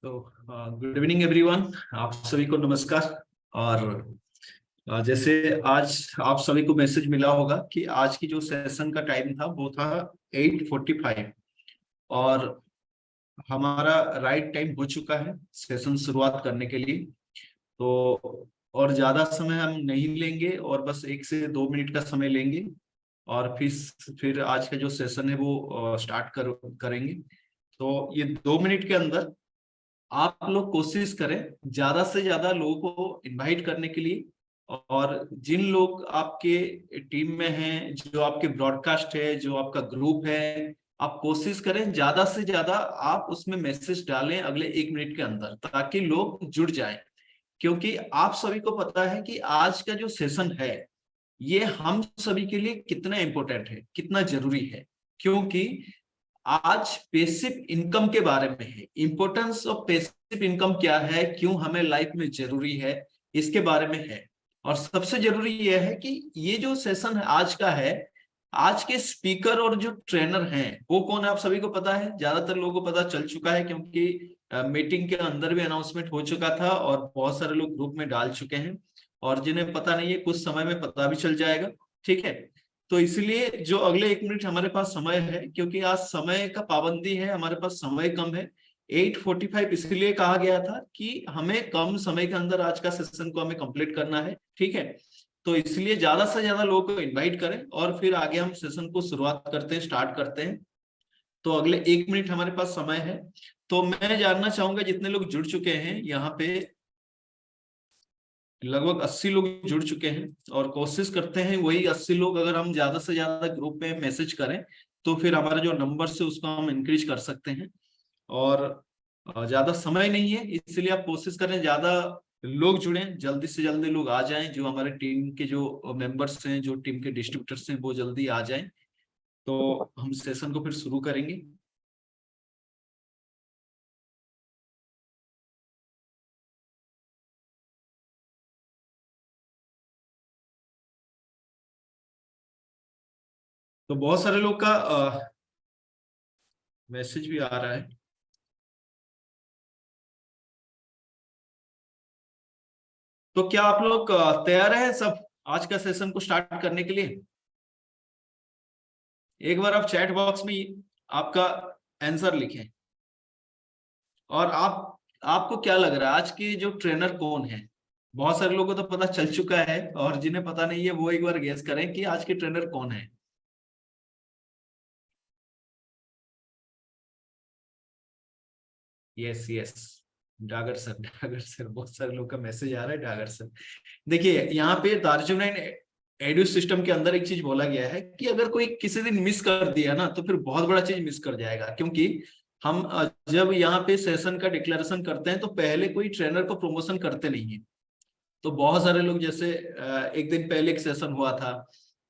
तो good evening everyone. आप सभी को नमस्कार। और जैसे आज आप सभी को मैसेज मिला होगा कि आज की जो सेशन का टाइम था वो था 8:45 और हमारा राइट टाइम हो चुका है सेशन शुरुआत करने के लिए। तो और ज्यादा समय हम नहीं लेंगे और बस 1 से 2 मिनट का समय लेंगे और फिर आज का जो सेशन है वो स्टार्ट करेंगे। तो ये 2 मिनट के अंदर आप लोग कोशिश करें ज्यादा से ज्यादा लोगों को इनवाइट करने के लिए। और जिन लोग आपके टीम में हैं, जो आपके ब्रॉडकास्ट है, जो आपका ग्रुप है, आप कोशिश करें ज्यादा से ज्यादा आप उसमें मैसेज डालें अगले 1 मिनट के अंदर, ताकि लोग जुड़ जाएं। क्योंकि आप सभी को पता है कि आज का जो सेशन है ये हम सभी के लिए कितना इंपॉर्टेंट है, कितना जरूरी है। क्योंकि आज पैसिव इनकम के बारे में है, इंपॉर्टेंस ऑफ पैसिव इनकम क्या है, क्यों हमें लाइफ में जरूरी है, इसके बारे में है। और सबसे जरूरी यह है कि ये जो सेशन है आज का है, आज के स्पीकर और जो ट्रेनर हैं वो कौन है आप सभी को पता है, ज्यादातर लोगों को पता चल चुका है, क्योंकि मीटिंग के अंदर भी अनाउंसमेंट हो चुका था और बहुत सारे लोग ग्रुप में डाल चुके हैं। और जिन्हें पता नहीं है कुछ समय में पता भी चल जाएगा। ठीक है। तो इसलिए जो अगले 1 मिनट हमारे पास समय है, क्योंकि आज समय का पाबंदी है, हमारे पास समय कम है। 8:45 इसलिए कहा गया था कि हमें कम समय के अंदर आज का सेशन को हमें कंप्लीट करना है। ठीक है। तो इसलिए ज्यादा से ज्यादा लोगों को इनवाइट करें और फिर आगे हम सेशन को शुरुआत करते हैं, स्टार्ट करते हैं। तो अगले 1 मिनट हमारे पास समय है। तो मैं जानना चाहूंगा जितने लोग जुड़ चुके हैं यहाँ पे, लगभग 80 लोग जुड़ चुके हैं। और कोशिश करते हैं वही 80 लोग, अगर हम ज्यादा से ज्यादा ग्रुप में मैसेज करें तो फिर हमारा जो नंबर से उसको हम इंक्रीज कर सकते हैं। और ज्यादा समय नहीं है, इसलिए आप कोशिश करें ज्यादा लोग जुड़ें, जल्दी से जल्दी लोग आ जाएं। जो हमारे टीम के जो मेंबर्स हैं, जो टीम के डिस्ट्रीब्यूटर्स हैं, वो जल्दी आ जाएं। तो हम सेशन को फिर शुरू करेंगे। तो बहुत सारे लोग का मैसेज भी आ रहा है। तो क्या आप लोग तैयार हैं सब आज का सेशन को स्टार्ट करने के लिए? एक बार आप चैट बॉक्स में आपका आंसर लिखें। और आपको क्या लग रहा है आज के जो ट्रेनर कौन है? बहुत सारे लोगों को तो पता चल चुका है, और जिन्हें पता नहीं है वो एक बार गेस करें कि आज के ट्रेनर कौन है। Yes yes, Dagar sir, Dagar sir, बहुत सारे लोग का मैसेज आ रहा है डागर सर। देखिए यहाँ पे दार्जिलिंग एडु सिस्टम के अंदर एक चीज बोला गया है कि अगर कोई किसी दिन मिस कर दिया ना तो फिर बहुत बड़ा चीज मिस कर जाएगा। क्योंकि हम जब यहाँ पे सेशन का डिक्लेरेशन करते हैं तो पहले कोई ट्रेनर को प्रमोशन करते नहीं है। तो बहुत सारे लोग, जैसे एक दिन पहले एक सेशन हुआ था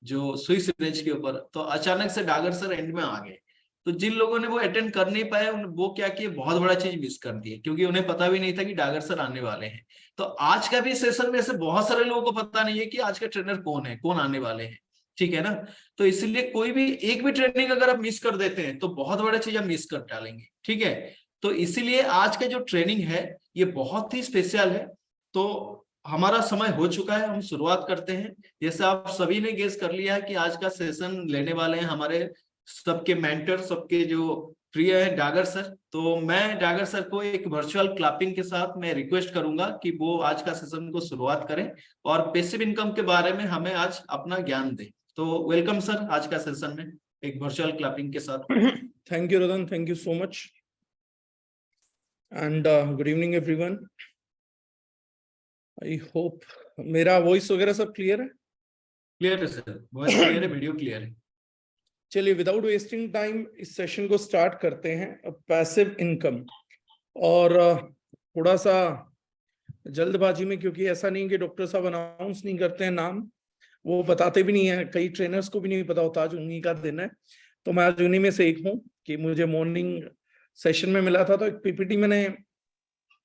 जो स्विस रेंज के ऊपर, तो अचानक से डागर सर एंड में आ गए। तो जिन लोगों ने वो अटेंड कर नहीं पाए वो क्या किए, बहुत बड़ा चीज मिस कर दिए, क्योंकि उन्हें पता भी नहीं था कि डागर सर आने वाले हैं। तो आज का भी सेशन में से बहुत सारे लोगों को पता नहीं है कि आज का ट्रेनर कौन है, कौन आने वाले हैं। ठीक है ना। तो इसलिए कोई भी एक भी ट्रेनिंग अगर आप मिस कर देते हैं तो बहुत बड़ा चीज आप मिस कर डालेंगे। ठीक है। तो इसीलिए आज का जो ट्रेनिंग है ये बहुत ही स्पेशल है। तो हमारा समय हो चुका है, हम शुरुआत करते हैं। जैसे आप सभी ने गेस कर लिया है कि आज का सेशन लेने वाले हैं हमारे सबके मेंटर, सबके जो प्रिय है डागर सर। तो मैं डागर सर को एक वर्चुअल क्लैपिंग के साथ मैं रिक्वेस्ट करूंगा कि वो आज का सेशन को शुरुआत करें और पैसिव इनकम के बारे में हमें आज अपना ज्ञान दें। तो वेलकम सर आज का सेशन में एक वर्चुअल क्लैपिंग के साथ। Thank you Ratan, thank you so much and good evening everyone. I hope मेरा वॉइस वगैरह सब क्लियर है। क्लियर है सर, वॉइस क्लियर है, वीडियो क्लियर है। चलिए विदाउट वेस्टिंग टाइम इस सेशन को स्टार्ट करते हैं। पैसिव इनकम, और थोड़ा सा जल्दबाजी में, क्योंकि ऐसा नहीं कि डॉक्टर साहब अनाउंस नहीं करते हैं नाम, वो बताते भी नहीं है, कई ट्रेनर्स को भी नहीं पता होता आज उन्हीं का दिन है। तो मैं आज उन्हीं में से एक हूँ कि मुझे मॉर्निंग सेशन में मिला था, तो एक पीपीटी मैंने,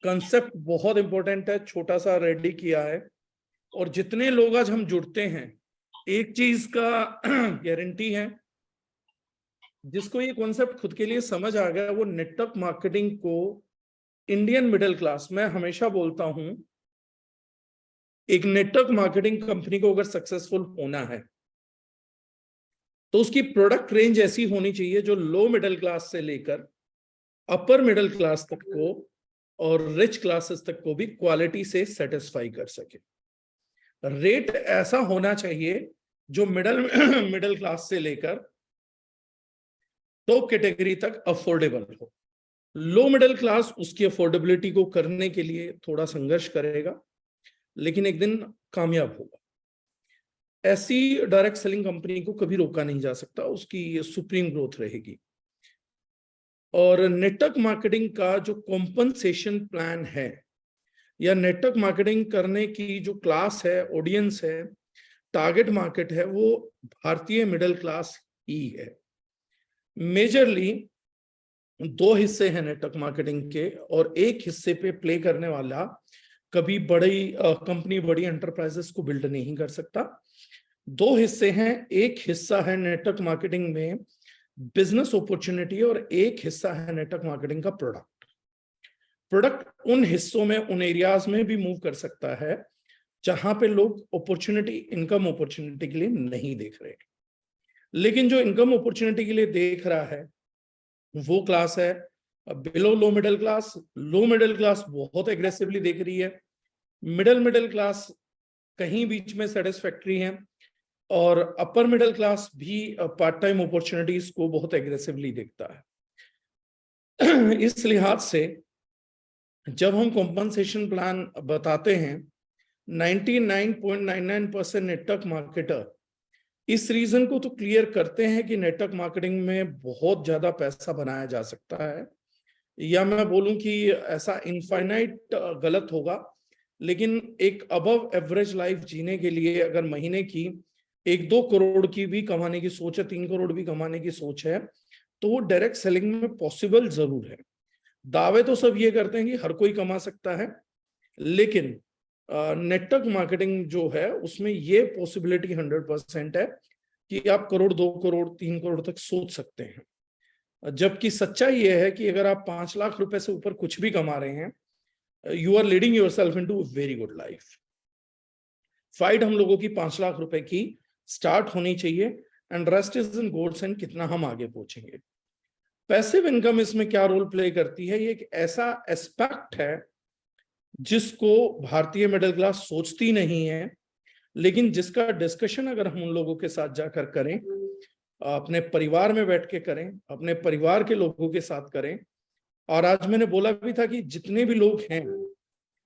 कंसेप्ट बहुत इंपॉर्टेंट है, छोटा सा रेडी किया है। और जितने लोग आज हम जुड़ते हैं, एक चीज का गारंटी है, जिसको ये कॉन्सेप्ट खुद के लिए समझ आ गया वो नेटवर्क मार्केटिंग को इंडियन मिडिल क्लास, मैं हमेशा बोलता हूं एक नेटवर्क मार्केटिंग कंपनी को अगर सक्सेसफुल होना है तो उसकी प्रोडक्ट रेंज ऐसी होनी चाहिए जो लो मिडिल क्लास से लेकर अपर मिडिल क्लास तक को और रिच क्लासेस तक को भी क्वालिटी से सेटिस्फाई कर सके। रेट ऐसा होना चाहिए जो मिडिल क्लास से लेकर टॉप कैटेगरी तक अफोर्डेबल हो। लो मिडिल क्लास उसकी अफोर्डेबिलिटी को करने के लिए थोड़ा संघर्ष करेगा, लेकिन एक दिन कामयाब होगा। ऐसी डायरेक्ट सेलिंग कंपनी को कभी रोका नहीं जा सकता, उसकी सुप्रीम ग्रोथ रहेगी। और नेटवर्क मार्केटिंग का जो कॉम्पनसेशन प्लान है या नेटवर्क मार्केटिंग करने की जो क्लास है, ऑडियंस है, टारगेट मार्केट है, वो भारतीय मिडिल क्लास ही है। मेजरली दो हिस्से हैं नेटवर्क मार्केटिंग के, और एक हिस्से पे प्ले करने वाला कभी बड़ी कंपनी, बड़ी एंटरप्राइजेस को बिल्ड नहीं कर सकता। दो हिस्से हैं, एक हिस्सा है नेटवर्क मार्केटिंग में बिजनेस अपॉर्चुनिटी और एक हिस्सा है नेटवर्क मार्केटिंग का प्रोडक्ट। प्रोडक्ट उन हिस्सों में, उन एरियाज में भी मूव कर सकता है जहां पे लोग अपॉर्चुनिटी, इनकम अपॉर्चुनिटी के लिए नहीं देख रहे, लेकिन जो इनकम अपॉर्चुनिटी के लिए देख रहा है वो क्लास है below low middle class. Low middle class बहुत एग्रेसिवली देख रही है, मिडिल क्लास कहीं बीच में सेटिस्फैक्ट्री है, और अपर मिडिल क्लास भी पार्ट टाइम अपॉर्चुनिटीज को बहुत एग्रेसिवली देखता है। इस लिहाज से जब हम कॉम्पनसेशन प्लान बताते हैं, 99.99% नेटवर्क मार्केटर इस रीजन को तो क्लियर करते हैं कि नेटवर्क मार्केटिंग में बहुत ज्यादा पैसा बनाया जा सकता है, या मैं बोलूं कि ऐसा इनफाइनाइट गलत होगा, लेकिन एक अबव एवरेज लाइफ जीने के लिए अगर महीने की 1-2 करोड़ की भी कमाने की सोच है, 3 करोड़ भी कमाने की सोच है, तो वो डायरेक्ट सेलिंग में पॉसिबल जरूर है। दावे तो सब ये करते हैं कि हर कोई कमा सकता है, लेकिन नेटवर्क मार्केटिंग जो है उसमें ये पॉसिबिलिटी 100% है कि आप करोड़, 2 करोड़, 3 करोड़ तक सोच सकते हैं। जबकि सच्चाई ये है कि अगर आप 5 लाख रुपए से ऊपर कुछ भी कमा रहे हैं, you are leading yourself into very good life. Fight हम लोगों की 5 लाख रुपए की स्टार्ट होनी चाहिए, and rest is in gods and कितना हम आगे पहुंचेंगे। पैसिव इनकम इसमें क्या रोल प्ले करती है? ये एक ऐसा एस्पेक्ट है जिसको भारतीय मिडिल क्लास सोचती नहीं है, लेकिन जिसका डिस्कशन अगर हम उन लोगों के साथ जाकर करें, अपने परिवार में बैठ के करें, अपने परिवार के लोगों के साथ करें, और आज मैंने बोला भी था कि जितने भी लोग हैं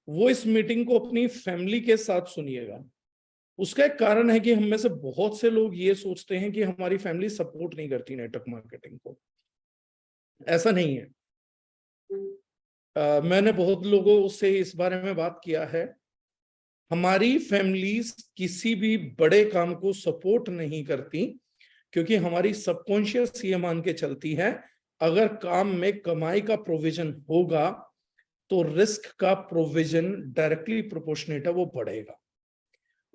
वो इस मीटिंग को अपनी फैमिली के साथ सुनिएगा। उसका एक कारण है कि हम में से बहुत से लोग ये सोचते हैं कि हमारी फैमिली सपोर्ट नहीं करती नेटवर्क मार्केटिंग को। ऐसा नहीं है। मैंने बहुत लोगों से इस बारे में बात किया है। हमारी फैमिलीज किसी भी बड़े काम को सपोर्ट नहीं करती, क्योंकि हमारी सबकॉन्शियस ये मान के चलती है अगर काम में कमाई का प्रोविजन होगा तो रिस्क का प्रोविजन डायरेक्टली प्रोपोर्शनेट है, वो बढ़ेगा।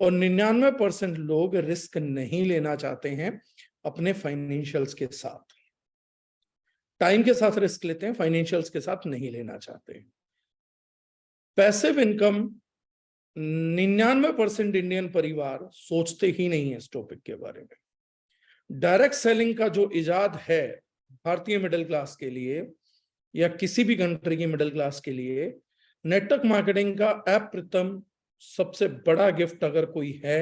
और 99% लोग रिस्क नहीं लेना चाहते हैं अपने फाइनेंशियल्स के साथ। टाइम के साथ रिस्क लेते हैं, फाइनेंशियल्स के साथ नहीं लेना चाहते। पैसिव इनकम 99% इंडियन परिवार सोचते ही नहीं है इस टॉपिक के बारे में। डायरेक्ट सेलिंग का जो इजाद है भारतीय मिडिल क्लास के लिए या किसी भी कंट्री की मिडिल क्लास के लिए, नेटवर्क मार्केटिंग का अप्रतिम सबसे बड़ा गिफ्ट अगर कोई है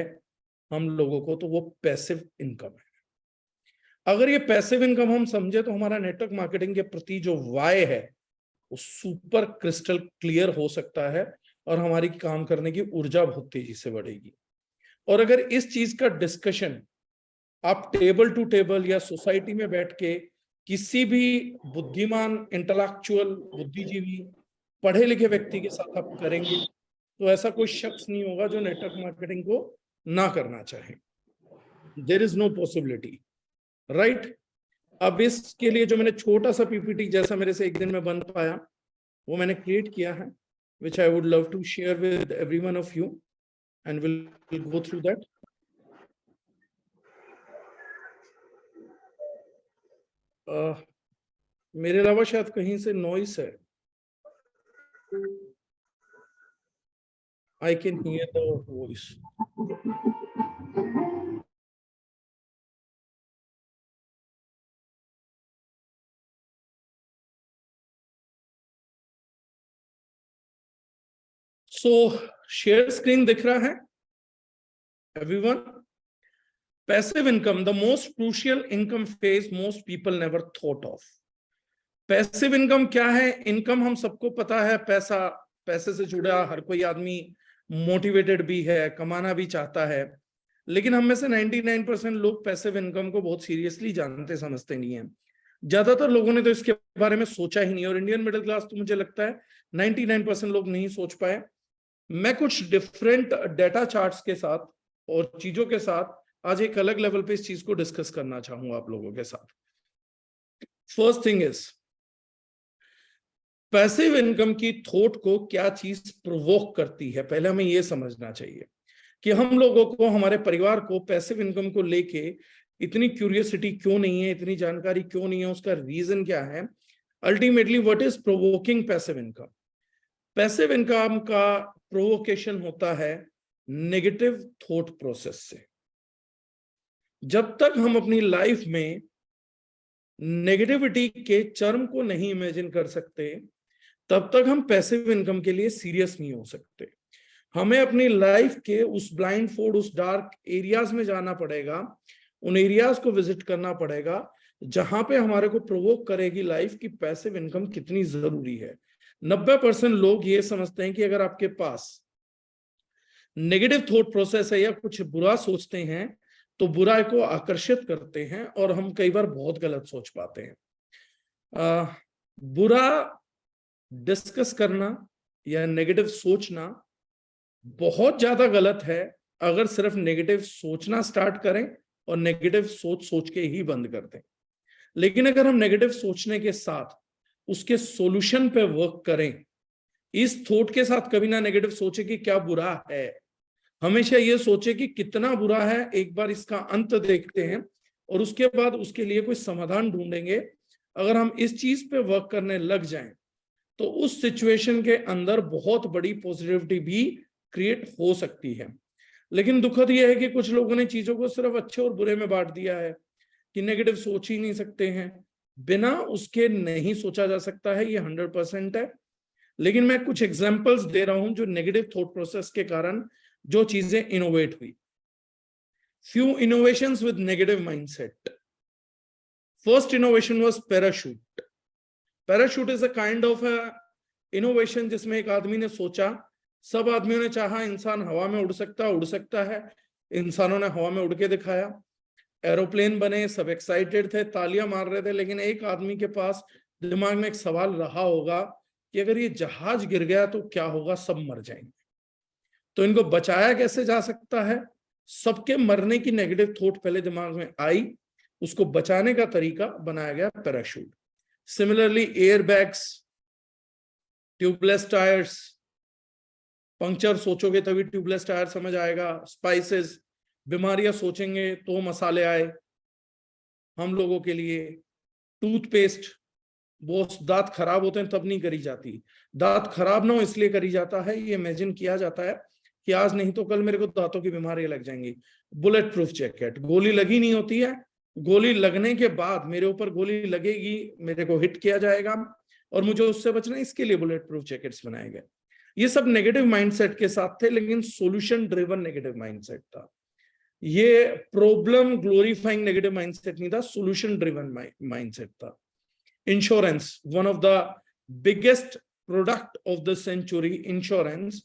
हम लोगों को, तो वो पैसिव इनकम है। अगर ये पैसिव इनकम हम समझे तो हमारा नेटवर्क मार्केटिंग के प्रति जो वाय है वो सुपर क्रिस्टल क्लियर हो सकता है, और हमारी काम करने की ऊर्जा बहुत तेजी से बढ़ेगी। और अगर इस चीज का डिस्कशन आप टेबल टू टेबल या सोसाइटी में बैठ के किसी भी बुद्धिमान, इंटेलेक्चुअल, बुद्धिजीवी, पढ़े लिखे व्यक्ति के साथ आप करेंगे, तो ऐसा कोई शख्स नहीं होगा जो नेटवर्क मार्केटिंग को ना करना चाहे। There is no possibility, right? अब इसके लिए जो मैंने छोटा सा पीपीटी जैसा मेरे से एक दिन में बन पाया वो मैंने क्रिएट किया है, which I would love to share with every one of you, and we'll go through that. मेरे अलावा शायद कहीं से नॉइस है। I can hear the voice. So, share screen दिख रहा है? Everyone? Passive income, the most crucial income phase most people never thought of. Passive income क्या है? इनकम हम सबको पता है, पैसा, पैसे से जुड़ा हर कोई आदमी मोटिवेटेड भी है, कमाना भी चाहता है, लेकिन हम में से 99% लोग पैसिव इनकम को बहुत सीरियसली जानते समझते नहीं है। ज्यादातर लोगों ने तो इसके बारे में सोचा ही नहीं, और इंडियन मिडिल क्लास तो मुझे लगता है 99% लोग नहीं सोच पाए। मैं कुछ डिफरेंट डेटा चार्ट्स के साथ और चीजों के साथ आज एक अलग लेवल पे इस चीज को डिस्कस करना चाहूंगा आप लोगों के साथ। First thing is, passive income की थॉट को क्या चीज प्रोवोक करती है, पहले हमें यह समझना चाहिए कि हम लोगों को, हमारे परिवार को पैसिव इनकम को लेके इतनी क्यूरियोसिटी क्यों नहीं है, इतनी जानकारी क्यों नहीं है, उसका रीजन क्या है। Ultimately what is provoking passive income? Passive income का प्रोवोकेशन होता है नेगेटिव थॉट प्रोसेस से। जब तक हम अपनी लाइफ में नेगेटिविटी के चरम को नहीं इमेजिन कर सकते, तब तक हम पैसिव इनकम के लिए सीरियस नहीं हो सकते। हमें अपनी लाइफ के उस ब्लाइंड फोर्ड, उस डार्क एरियाज में जाना पड़ेगा, उन एरियाज को विजिट करना पड़ेगा जहां पे हमारे को प्रोवोक करेगी लाइफ की पैसिव इनकम कितनी जरूरी है। 90% लोग ये समझते हैं कि अगर आपके पास नेगेटिव थॉट प्रोसेस है या कुछ बुरा सोचते हैं तो बुरा को आकर्षित करते हैं, और हम कई बार बहुत गलत सोच पाते हैं। बुरा डिस्कस करना या नेगेटिव सोचना बहुत ज्यादा गलत है अगर सिर्फ नेगेटिव सोचना स्टार्ट करें और नेगेटिव सोच के ही बंद कर दें। लेकिन अगर हम नेगेटिव सोचने के साथ उसके सॉल्यूशन पे वर्क करें, इस थॉट के साथ कभी ना नेगेटिव सोचे कि क्या बुरा है, हमेशा ये सोचे कि कितना बुरा है, एक बार इसका अंत देखते हैं और उसके बाद उसके लिए कोई समाधान ढूंढेंगे। अगर हम इस चीज पे वर्क करने लग जाएं तो उस सिचुएशन के अंदर बहुत बड़ी पॉजिटिविटी भी क्रिएट हो सकती है। लेकिन दुखद यह है कि कुछ लोगों ने चीजों को सिर्फ अच्छे और बुरे में बांट दिया है कि नेगेटिव सोच ही नहीं सकते हैं, बिना उसके नहीं सोचा जा सकता है, ये 100% है। लेकिन मैं कुछ एग्जांपल्स दे रहा हूं जो नेगेटिव थॉट प्रोसेस के कारण जो चीजें इनोवेट हुई। Few innovations with negative mindset. First innovation was parachute. Parachute is a kind of innovation जिसमें एक आदमी ने सोचा, सब आदमियों ने चाहा इंसान हवा में उड़ सकता है, इंसानों ने हवा में उड़ के दिखाया, एरोप्लेन बने, सब एक्साइटेड थे, तालियां मार रहे थे। लेकिन एक आदमी के पास दिमाग में एक सवाल रहा होगा कि अगर ये जहाज गिर गया तो क्या होगा, सब मर जाएंगे, तो इनको बचाया कैसे जा सकता है। सबके मरने की नेगेटिव थॉट पहले दिमाग में आई, उसको बचाने का तरीका बनाया गया parachute. Similarly airbags, tubeless tyres, puncture सोचोगे तभी ट्यूबलेस टायर समझ आएगा, स्पाइसेस, बीमारियां सोचेंगे तो मसाले आए हम लोगों के लिए, टूथपेस्ट, वो दांत खराब होते हैं तब नहीं करी जाती, दांत खराब ना हो इसलिए करी जाता है, ये इमेजिन किया जाता है कि आज नहीं तो कल मेरे को दांतों की बीमारी लग जाएंगी। बुलेट प्रूफ जैकेट, गोली लगी नहीं होती है, गोली लगने के बाद मेरे ऊपर गोली लगेगी, मेरे को हिट किया जाएगा और मुझे उससे बचना, इसके लिए बुलेट प्रूफ जैकेट्स बनाए गए। ये सब नेगेटिव माइंडसेट के साथ थे, लेकिन सॉल्यूशन ड्रिवन नेगेटिव माइंडसेट था। ये प्रॉब्लम ग्लोरीफाइंग नेगेटिव माइंडसेट नहीं था, सॉल्यूशन ड्रिवन माइंडसेट था। Insurance, one of the biggest product of the century, insurance,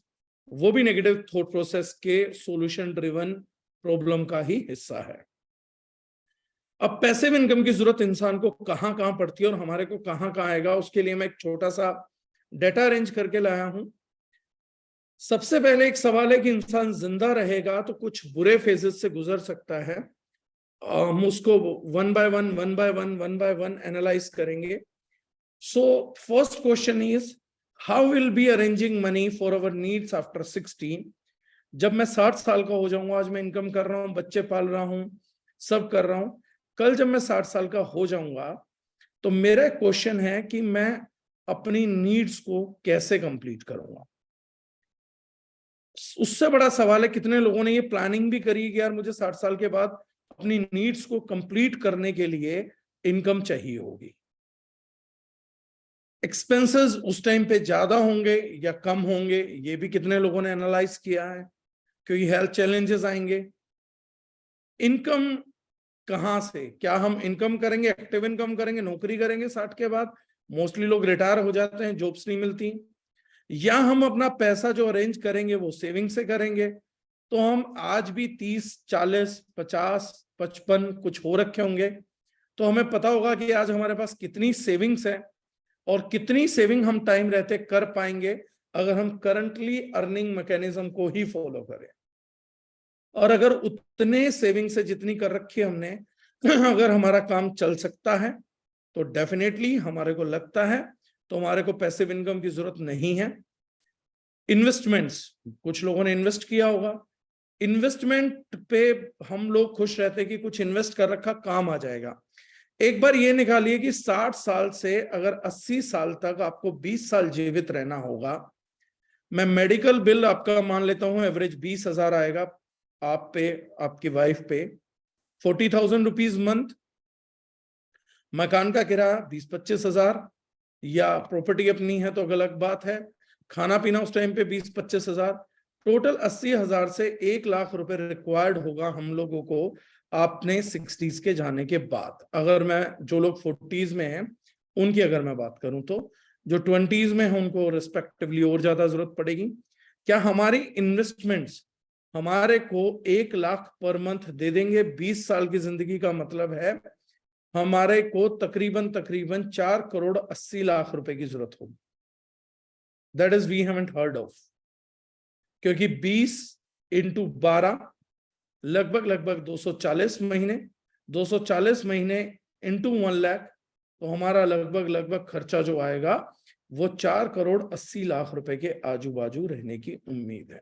वो भी नेगेटिव थॉट प्रोसेस के सॉल्यूशन ड्रिवन प्रॉब्लम का ही हिस्सा है। अब पैसिव इनकम की जरूरत इंसान को कहां कहां पड़ती है और हमारे को कहां कहां आएगा, उसके लिए मैं एक छोटा सा डेटा अरेंज करके लाया हूं। सबसे पहले एक सवाल है कि इंसान जिंदा रहेगा तो कुछ बुरे फेजेस से गुजर सकता है। हम उसको वन बाय वन एनालाइज करेंगे। So first question is, how will be arranging money for our needs after 16? जब मैं 60 साल का हो जाऊंगा, आज मैं इनकम कर रहा हूं, बच्चे पाल रहा हूं, सब कर रहा हूं, कल जब मैं 60 साल का हो जाऊंगा तो मेरा क्वेश्चन है कि मैं अपनी नीड्स को कैसे कंप्लीट करूंगा। उससे बड़ा सवाल है कितने लोगों ने ये प्लानिंग भी करी कि यार मुझे 60 साल के बाद अपनी नीड्स को कंप्लीट करने के लिए इनकम चाहिए होगी। एक्सपेंसेस उस टाइम पे ज्यादा होंगे या कम होंगे, ये भी कितने लोगों ने एनालाइज किया है, क्योंकि हेल्थ चैलेंजेस आएंगे। इनकम कहां से, क्या हम इनकम करेंगे, एक्टिव इनकम करेंगे, नौकरी करेंगे 60 के बाद, मोस्टली लोग रिटायर हो जाते हैं, जॉब्स नहीं मिलती, या हम अपना पैसा जो अरेंज करेंगे वो सेविंग से करेंगे। तो हम आज भी 30, 40, 50, 55 कुछ हो रखे होंगे, तो हमें पता होगा कि आज हमारे पास कितनी सेविंग्स है और कितनी सेविंग हम टाइम रहते कर पाएंगे अगर हम करंटली अर्निंग मैकेनिज्म को ही फॉलो करें। और अगर उतने सेविंग से जितनी कर रखी है हमने अगर हमारा काम चल सकता है तो डेफिनेटली हमारे को लगता है तो हमारे को पैसिव इनकम की जरूरत नहीं है। इन्वेस्टमेंट्स, कुछ लोगों ने इन्वेस्ट किया होगा, इन्वेस्टमेंट पे हम लोग खुश रहते कि कुछ इन्वेस्ट कर रखा काम आ जाएगा। एक बार ये निकालिए कि 60 साल से अगर 80 साल तक आपको 20 साल जीवित रहना होगा, मैं मेडिकल बिल आपका मान लेता हूं एवरेज 20,000 आएगा आप पे, आपकी वाइफ पे 40,000 रुपीज मंथ, मकान का किराया 20-25,000, या प्रॉपर्टी अपनी है तो अलग बात है, खाना पीना उस टाइम पे 20-25,000, टोटल 80,000 से 1,00,000 रुपए रिक्वायर्ड होगा हम लोगों को आपने 60s के जाने के बाद। अगर मैं, जो लोग 40s में हैं उनकी अगर मैं बात करूं तो जो 20s में है उनको रिस्पेक्टिवली और ज्यादा जरूरत पड़ेगी। क्या हमारी इन्वेस्टमेंट्स हमारे को 1,00,000 पर मंथ दे देंगे? 20 साल की जिंदगी का मतलब है हमारे को तकरीबन 4,80,00,000 रुपए की जरूरत होगी। That is we haven't heard of, क्योंकि 20 इंटू 12 लगभग 240 महीने, 240 महीने इंटू 1,00,000, तो हमारा लगभग खर्चा जो आएगा वो 4,80,00,000 रुपए के आजू बाजू रहने की उम्मीद है।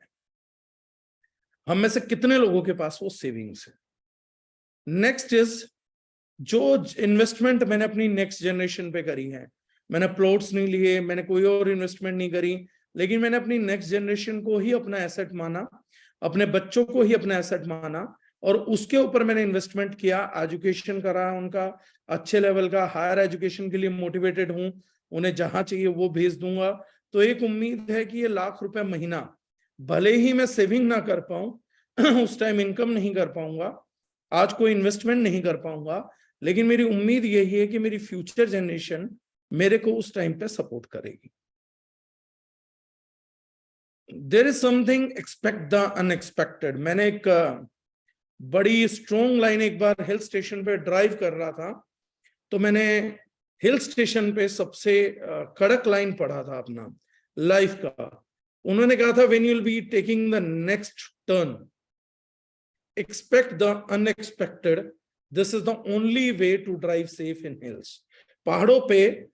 हम में से कितने लोगों के पास वो सेविंग्स है? नेक्स्ट इज, जो इन्वेस्टमेंट मैंने अपनी नेक्स्ट जनरेशन पे करी है, मैंने प्लॉट्स नहीं लिए, मैंने कोई और इन्वेस्टमेंट नहीं करी, लेकिन मैंने अपनी नेक्स्ट जनरेशन को ही अपना एसेट माना, अपने बच्चों को ही अपना एसेट माना और उसके ऊपर मैंने इन्वेस्टमेंट किया, एजुकेशन करा उनका, अच्छे लेवल का हायर एजुकेशन के लिए मोटिवेटेड हूं, उन्हें जहां चाहिए वो भेज दूंगा। तो एक उम्मीद है कि ये 1,00,000 रुपए महीना, भले ही मैं सेविंग ना कर पाऊं उस टाइम इनकम नहीं कर पाऊंगा, आज कोई इन्वेस्टमेंट नहीं कर पाऊंगा, लेकिन मेरी उम्मीद यही है कि मेरी फ्यूचर जनरेशन मेरे को उस टाइम पे सपोर्ट करेगी। There is something expect the unexpected. मैंने एक बड़ी स्ट्रॉन्ग लाइन, एक बार हिल स्टेशन पे ड्राइव कर रहा था तो मैंने हिल स्टेशन पे सबसे कड़क लाइन पढ़ा था अपना लाइफ का। उन्होंने कहा था, when you will be taking the next turn, expect the unexpected, this is the only way to drive safe in hills. पहाड़ों पे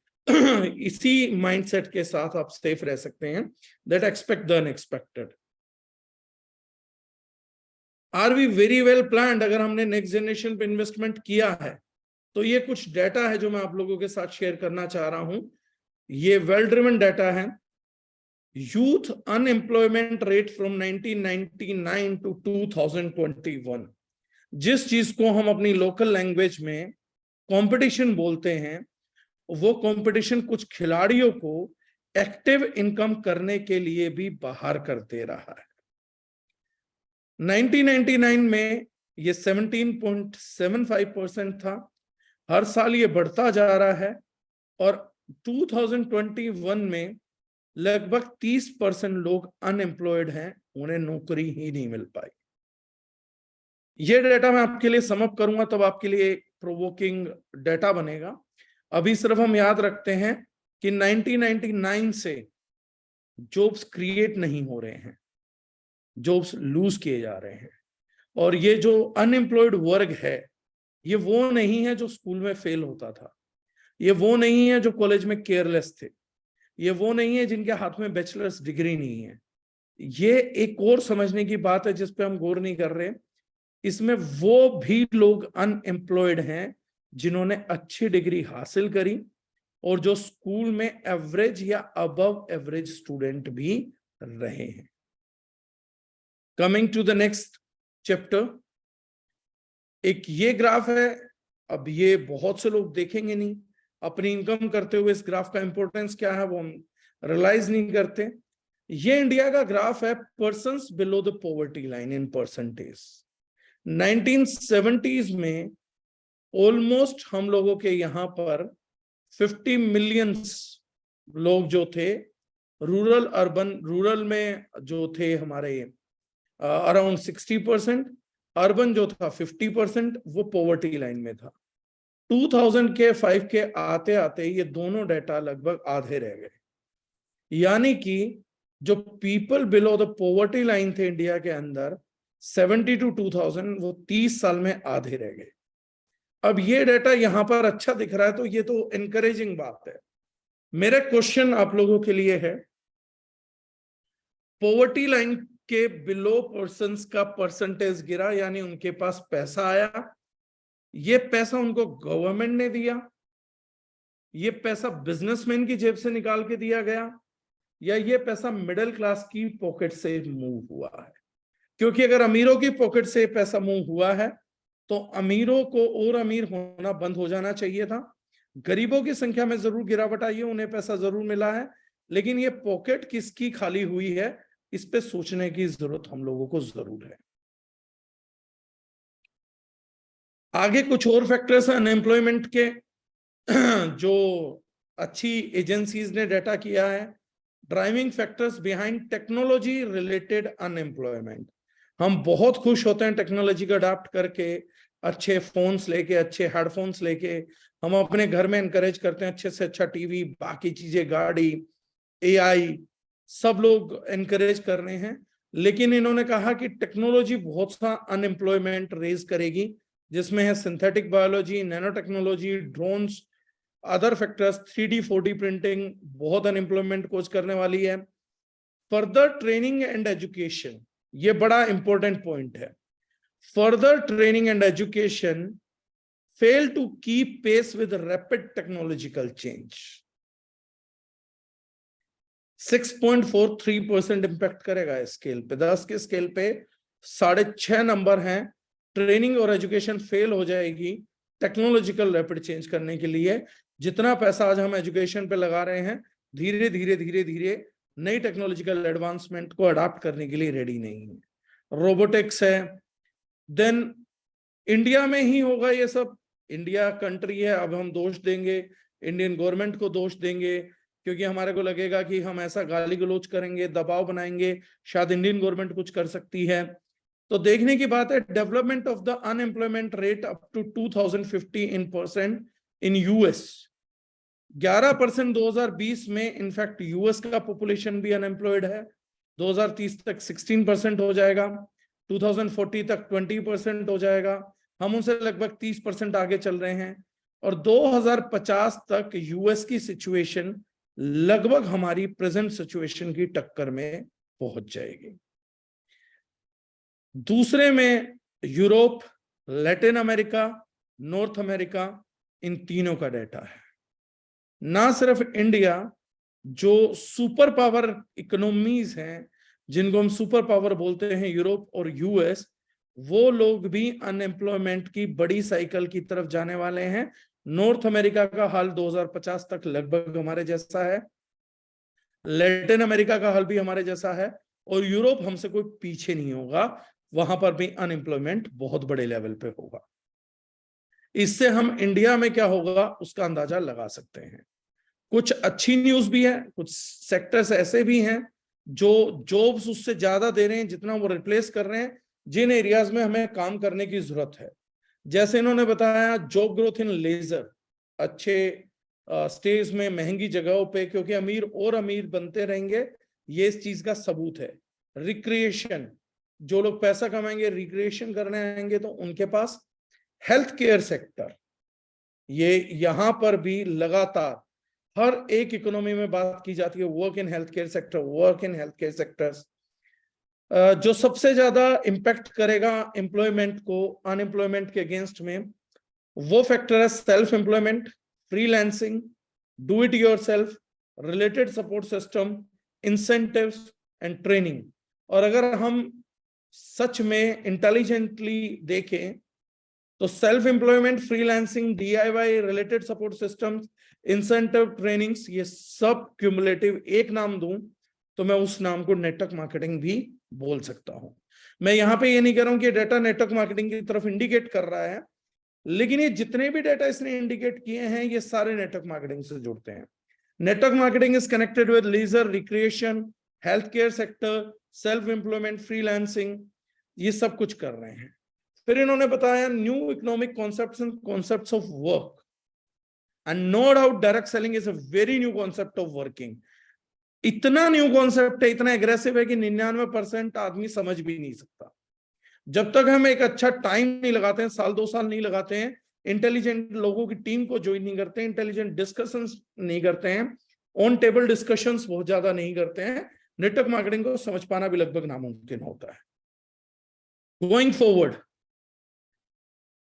इसी माइंडसेट के साथ आप सेफ रह सकते हैं, that expect the unexpected. Are we very well planned? अगर हमने नेक्स्ट जनरेशन पे इन्वेस्टमेंट किया है तो ये कुछ डाटा है जो मैं आप लोगों के साथ शेयर करना चाह रहा हूं। ये वेल ड्रिवन डाटा है। Youth unemployment rate from 1999 to 2021, जिस चीज को हम अपनी लोकल लैंग्वेज में कंपटीशन बोलते हैं, वो कंपटीशन कुछ खिलाड़ियों को एक्टिव इनकम करने के लिए भी बाहर कर दे रहा है। 1999 में ये 17.75% था, हर साल ये बढ़ता जा रहा है और 2021 में लगभग 30% लोग अनएम्प्लॉयड हैं, उन्हें नौकरी ही नहीं मिल पाई। ये डाटा मैं आपके लिए समअप करूंगा तब आपके लिए प्रोवोकिंग डाटा बनेगा। अभी सिर्फ हम याद रखते हैं कि 1999 से जॉब्स क्रिएट नहीं हो रहे हैं, जॉब्स लूज किए जा रहे हैं। और ये जो अनएम्प्लॉयड वर्ग है, ये वो नहीं है जो स्कूल में फेल होता था, ये वो नहीं है जो कॉलेज में केयरलेस थे, ये वो नहीं है जिनके हाथ में बैचलर्स डिग्री नहीं है। ये एक और समझने की बात है जिस पे हम गौर नहीं कर रहे। इसमें वो भी लोग अनएम्प्लॉयड हैं जिन्होंने अच्छी डिग्री हासिल करी, और जो स्कूल में एवरेज या अबव एवरेज स्टूडेंट भी रहे हैं। Coming to the next chapter, एक ये ग्राफ है। अब ये बहुत से लोग देखेंगे नहीं, अपनी इनकम करते हुए इस ग्राफ का इंपॉर्टेंस क्या है वो हम रियलाइज नहीं करते। ये इंडिया का ग्राफ है, persons below the poverty line in percentage. 1970s में ऑलमोस्ट हम लोगों के यहाँ पर 50 मिलियंस लोग जो थे रूरल अर्बन, रूरल में जो थे हमारे अराउंड 60%, अर्बन जो था 50%, वो पॉवर्टी लाइन में था। 2005 के आते आते ये दोनों डेटा लगभग आधे रह गए, यानी कि जो people below the poverty line थे इंडिया के अंदर 70 to 2000, वो 30 साल में आधे रह गए। अब ये डेटा यहां पर अच्छा दिख रहा है तो ये तो एनकरेजिंग बात है। मेरा क्वेश्चन आप लोगों के लिए है, पॉवर्टी लाइन के बिलो पर्सन्स का परसेंटेज गिरा, यानी उनके पास पैसा आया, ये पैसा उनको गवर्नमेंट ने दिया, ये पैसा बिजनेसमैन की जेब से निकाल के दिया गया, या ये पैसा मिडिल क्लास की पॉकेट से मूव हुआ है? क्योंकि अगर अमीरों की पॉकेट से पैसा मूव हुआ है तो अमीरों को और अमीर होना बंद हो जाना चाहिए था। गरीबों की संख्या में जरूर गिरावट आई है, उन्हें पैसा जरूर मिला है, लेकिन ये पॉकेट किसकी खाली हुई है इस पे सोचने की जरूरत हम लोगों को जरूर है। आगे कुछ और फैक्टर्स हैं अनएम्प्लॉयमेंट के, जो अच्छी एजेंसीज ने डाटा किया है। Driving factors behind technology related unemployment. हम बहुत खुश होते हैं टेक्नोलॉजी को अडॉप्ट करके, अच्छे फोन्स लेके, अच्छे हेडफोन्स लेके, हम अपने घर में एनकरेज करते हैं अच्छे से अच्छा टीवी, बाकी चीजें, गाड़ी, एआई, सब लोग एनकरेज कर रहे हैं। लेकिन इन्होंने कहा कि टेक्नोलॉजी बहुत सा अनएम्प्लॉयमेंट रेज करेगी, जिसमें है synthetic biology, nano technology, drones, other factors, 3D 4D printing बहुत अनएम्प्लॉयमेंट कोज करने वाली है। फर्दर ट्रेनिंग एंड एजुकेशन, ये बड़ा इंपॉर्टेंट पॉइंट है। Further training and education fail to keep pace with rapid technological change. 6.43% impact करेगा scale पे, 10 के स्केल पे 6.5 नंबर हैं। ट्रेनिंग और एजुकेशन फेल हो जाएगी टेक्नोलॉजिकल रैपिड चेंज करने के लिए। जितना पैसा आज हम एजुकेशन पे लगा रहे हैं, धीरे धीरे धीरे धीरे नई टेक्नोलॉजिकल एडवांसमेंट को अडॉप्ट करने के लिए रेडी नहीं है। रोबोटिक्स है, देन इंडिया में ही होगा ये सब, इंडिया कंट्री है। अब हम दोष देंगे इंडियन गवर्नमेंट को, दोष देंगे क्योंकि हमारे को लगेगा कि हम ऐसा गाली गलौज करेंगे, दबाव बनाएंगे, शायद इंडियन गवर्नमेंट कुछ कर सकती है। तो देखने की बात है, development of the unemployment rate up to 2050 in percent in US, 11% 2020 में। इनफैक्ट यूएस का पॉपुलेशन भी अनएम्प्लॉयड है। 2030 तक 16% हो जाएगा, 2040 तक 20% हो जाएगा। हम उनसे लगभग 30% आगे चल रहे हैं, और 2050 तक यूएस की सिचुएशन लगभग हमारी प्रेजेंट सिचुएशन की टक्कर में पहुंच जाएगी। दूसरे में Europe, Latin America, North America, इन तीनों का डेटा है। ना सिर्फ इंडिया, जो सुपर पावर इकोनॉमीज हैं, जिनको हम सुपर पावर बोलते हैं, यूरोप और यूएस, वो लोग भी अनएम्प्लॉयमेंट की बड़ी साइकिल की तरफ जाने वाले हैं। नॉर्थ अमेरिका का हाल 2050 तक लगभग हमारे जैसा है, लैटिन अमेरिका का हाल भी हमारे जैसा है, और यूरोप हमसे कोई पीछे नहीं होगा, वहां पर भी अनएम्प्लॉयमेंट बहुत बड़े लेवल पे होगा। इससे हम इंडिया में क्या होगा उसका अंदाजा लगा सकते हैं। कुछ अच्छी न्यूज भी है, कुछ सेक्टर्स ऐसे भी हैं जो जॉब्स उससे ज्यादा दे रहे हैं जितना वो रिप्लेस कर रहे हैं, जिन एरियाज में हमें काम करने की जरूरत है। जैसे इन्होंने बताया, जॉब ग्रोथ इन लेजर, अच्छे स्टेज में, महंगी जगहों पे, क्योंकि अमीर और अमीर बनते रहेंगे, ये इस चीज का सबूत है। रिक्रिएशन, जो लोग पैसा कमाएंगे, रिक्रिएशन करने आएंगे, तो उनके पास हेल्थ केयर सेक्टर, ये यहां पर भी लगातार हर एक इकोनॉमी में बात की जाती है, work in health care sector, work in health care sectors. जो सबसे ज्यादा इंपैक्ट करेगा एम्प्लॉयमेंट को अनएम्प्लॉयमेंट के अगेंस्ट में, वो फैक्टर है self employment, freelancing, do it yourself, related support system, incentives and training. और अगर हम सच में इंटेलिजेंटली देखें तो self employment, freelancing, DIY, related support systems, incentive, trainings, ये सब क्यूमुलेटिव एक नाम दूं तो मैं उस नाम को नेटवर्क मार्केटिंग भी बोल सकता हूं। मैं यहां पे ये नहीं कह रहा हूं कि डेटा नेटवर्क मार्केटिंग की तरफ इंडिकेट कर रहा है, लेकिन ये जितने भी डेटा इसने इंडिकेट किए हैं ये सारे नेटवर्क मार्केटिंग से जुड़ते हैं। Network marketing is connected with leisure, recreation, health care sector, self employment, freelancing, ये सब कुछ कर रहे हैं। फिर इन्होंने बताया new economic concepts and concepts of work, and no doubt direct selling is a very new concept of working. इतना न्यू कॉन्सेप्ट है, इतना एग्रेसिव है कि 99% आदमी समझ भी नहीं सकता। जब तक हम एक अच्छा टाइम नहीं लगाते हैं, 1-2 साल नहीं लगाते हैं, इंटेलिजेंट लोगों की टीम को ज्वाइन नहीं करते हैं, इंटेलिजेंट डिस्कशंस नहीं करते हैं, ऑन टेबल डिस्कशंस बहुत ज्यादा नहीं करते हैं, नेटवर्क मार्केटिंग को समझ पाना भी लगभग नामुमकिन होता है। Going forward,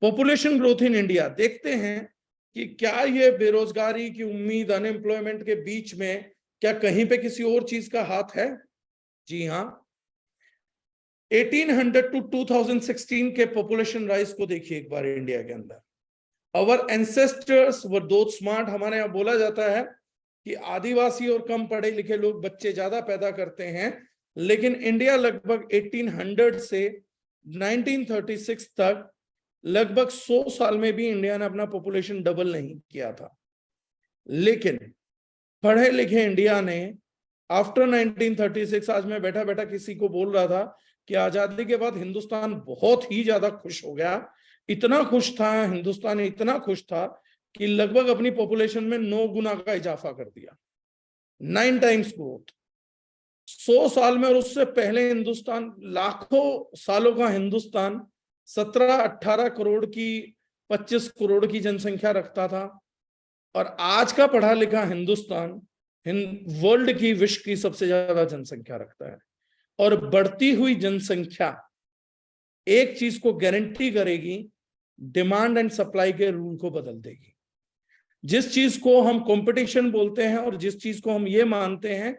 population growth in India, देखते हैं कि क्या ये बेरोजगारी की उम्मीद, अनएम्प्लॉयमेंट के बीच में क्या कहीं पे किसी और चीज का हाथ है? जी हाँ। 1800 टू 2016 के पॉपुलेशन राइज को देखिए एक बार इंडिया के अंदर। अवर एंसेस्टर्स वर दोज स्मार्ट, हमारे यहाँ बोला जाता है कि आदिवासी और कम पढ़े लिखे लोग बच्चे ज्यादा पैदा करते हैं, लेकिन इंडिया लगभग 1800 से 1936 तक लगभग 100 साल में भी इंडिया ने अपना पॉपुलेशन डबल नहीं किया था। लेकिन पढ़े लिखे इंडिया ने आफ्टर 1936, आज मैं बैठा बैठा किसी को बोल रहा था कि आजादी के बाद हिंदुस्तान बहुत ही ज्यादा खुश हो गया, इतना खुश था हिंदुस्तान, इतना खुश था कि लगभग अपनी पॉपुलेशन में 9 गुना का इजाफा कर दिया, 9 टाइम्स ग्रोथ 100 साल में। और उससे पहले हिंदुस्तान, लाखों सालों का हिंदुस्तान 17-18 करोड़ की, 25 करोड़ की जनसंख्या रखता था, और आज का पढ़ा लिखा हिंदुस्तान वर्ल्ड की, विश्व की सबसे ज्यादा जनसंख्या रखता है। और बढ़ती हुई जनसंख्या एक चीज को गारंटी करेगी, डिमांड एंड सप्लाई के रूल को बदल देगी। जिस चीज को हम कंपटीशन बोलते हैं और जिस चीज को हम ये मानते हैं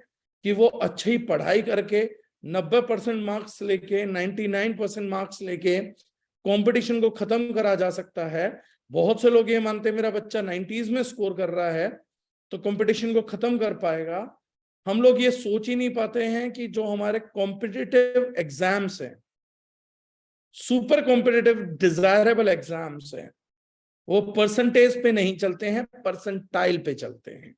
कि वो अच्छी पढ़ाई करके 90% मार्क्स लेके, 99% मार्क्स लेके कंपटीशन को खत्म करा जा सकता है, बहुत से लोग ये मानते हैं मेरा बच्चा 90s में स्कोर कर रहा है तो कंपटीशन को खत्म कर पाएगा। हम लोग ये सोच ही नहीं पाते हैं कि जो हमारे कॉम्पिटिटिव एग्जाम्स हैं, सुपर कॉम्पिटिटिव डिजायरेबल एग्जाम्स हैं, वो परसेंटेज पे नहीं चलते हैं, परसेंटाइल पे चलते हैं।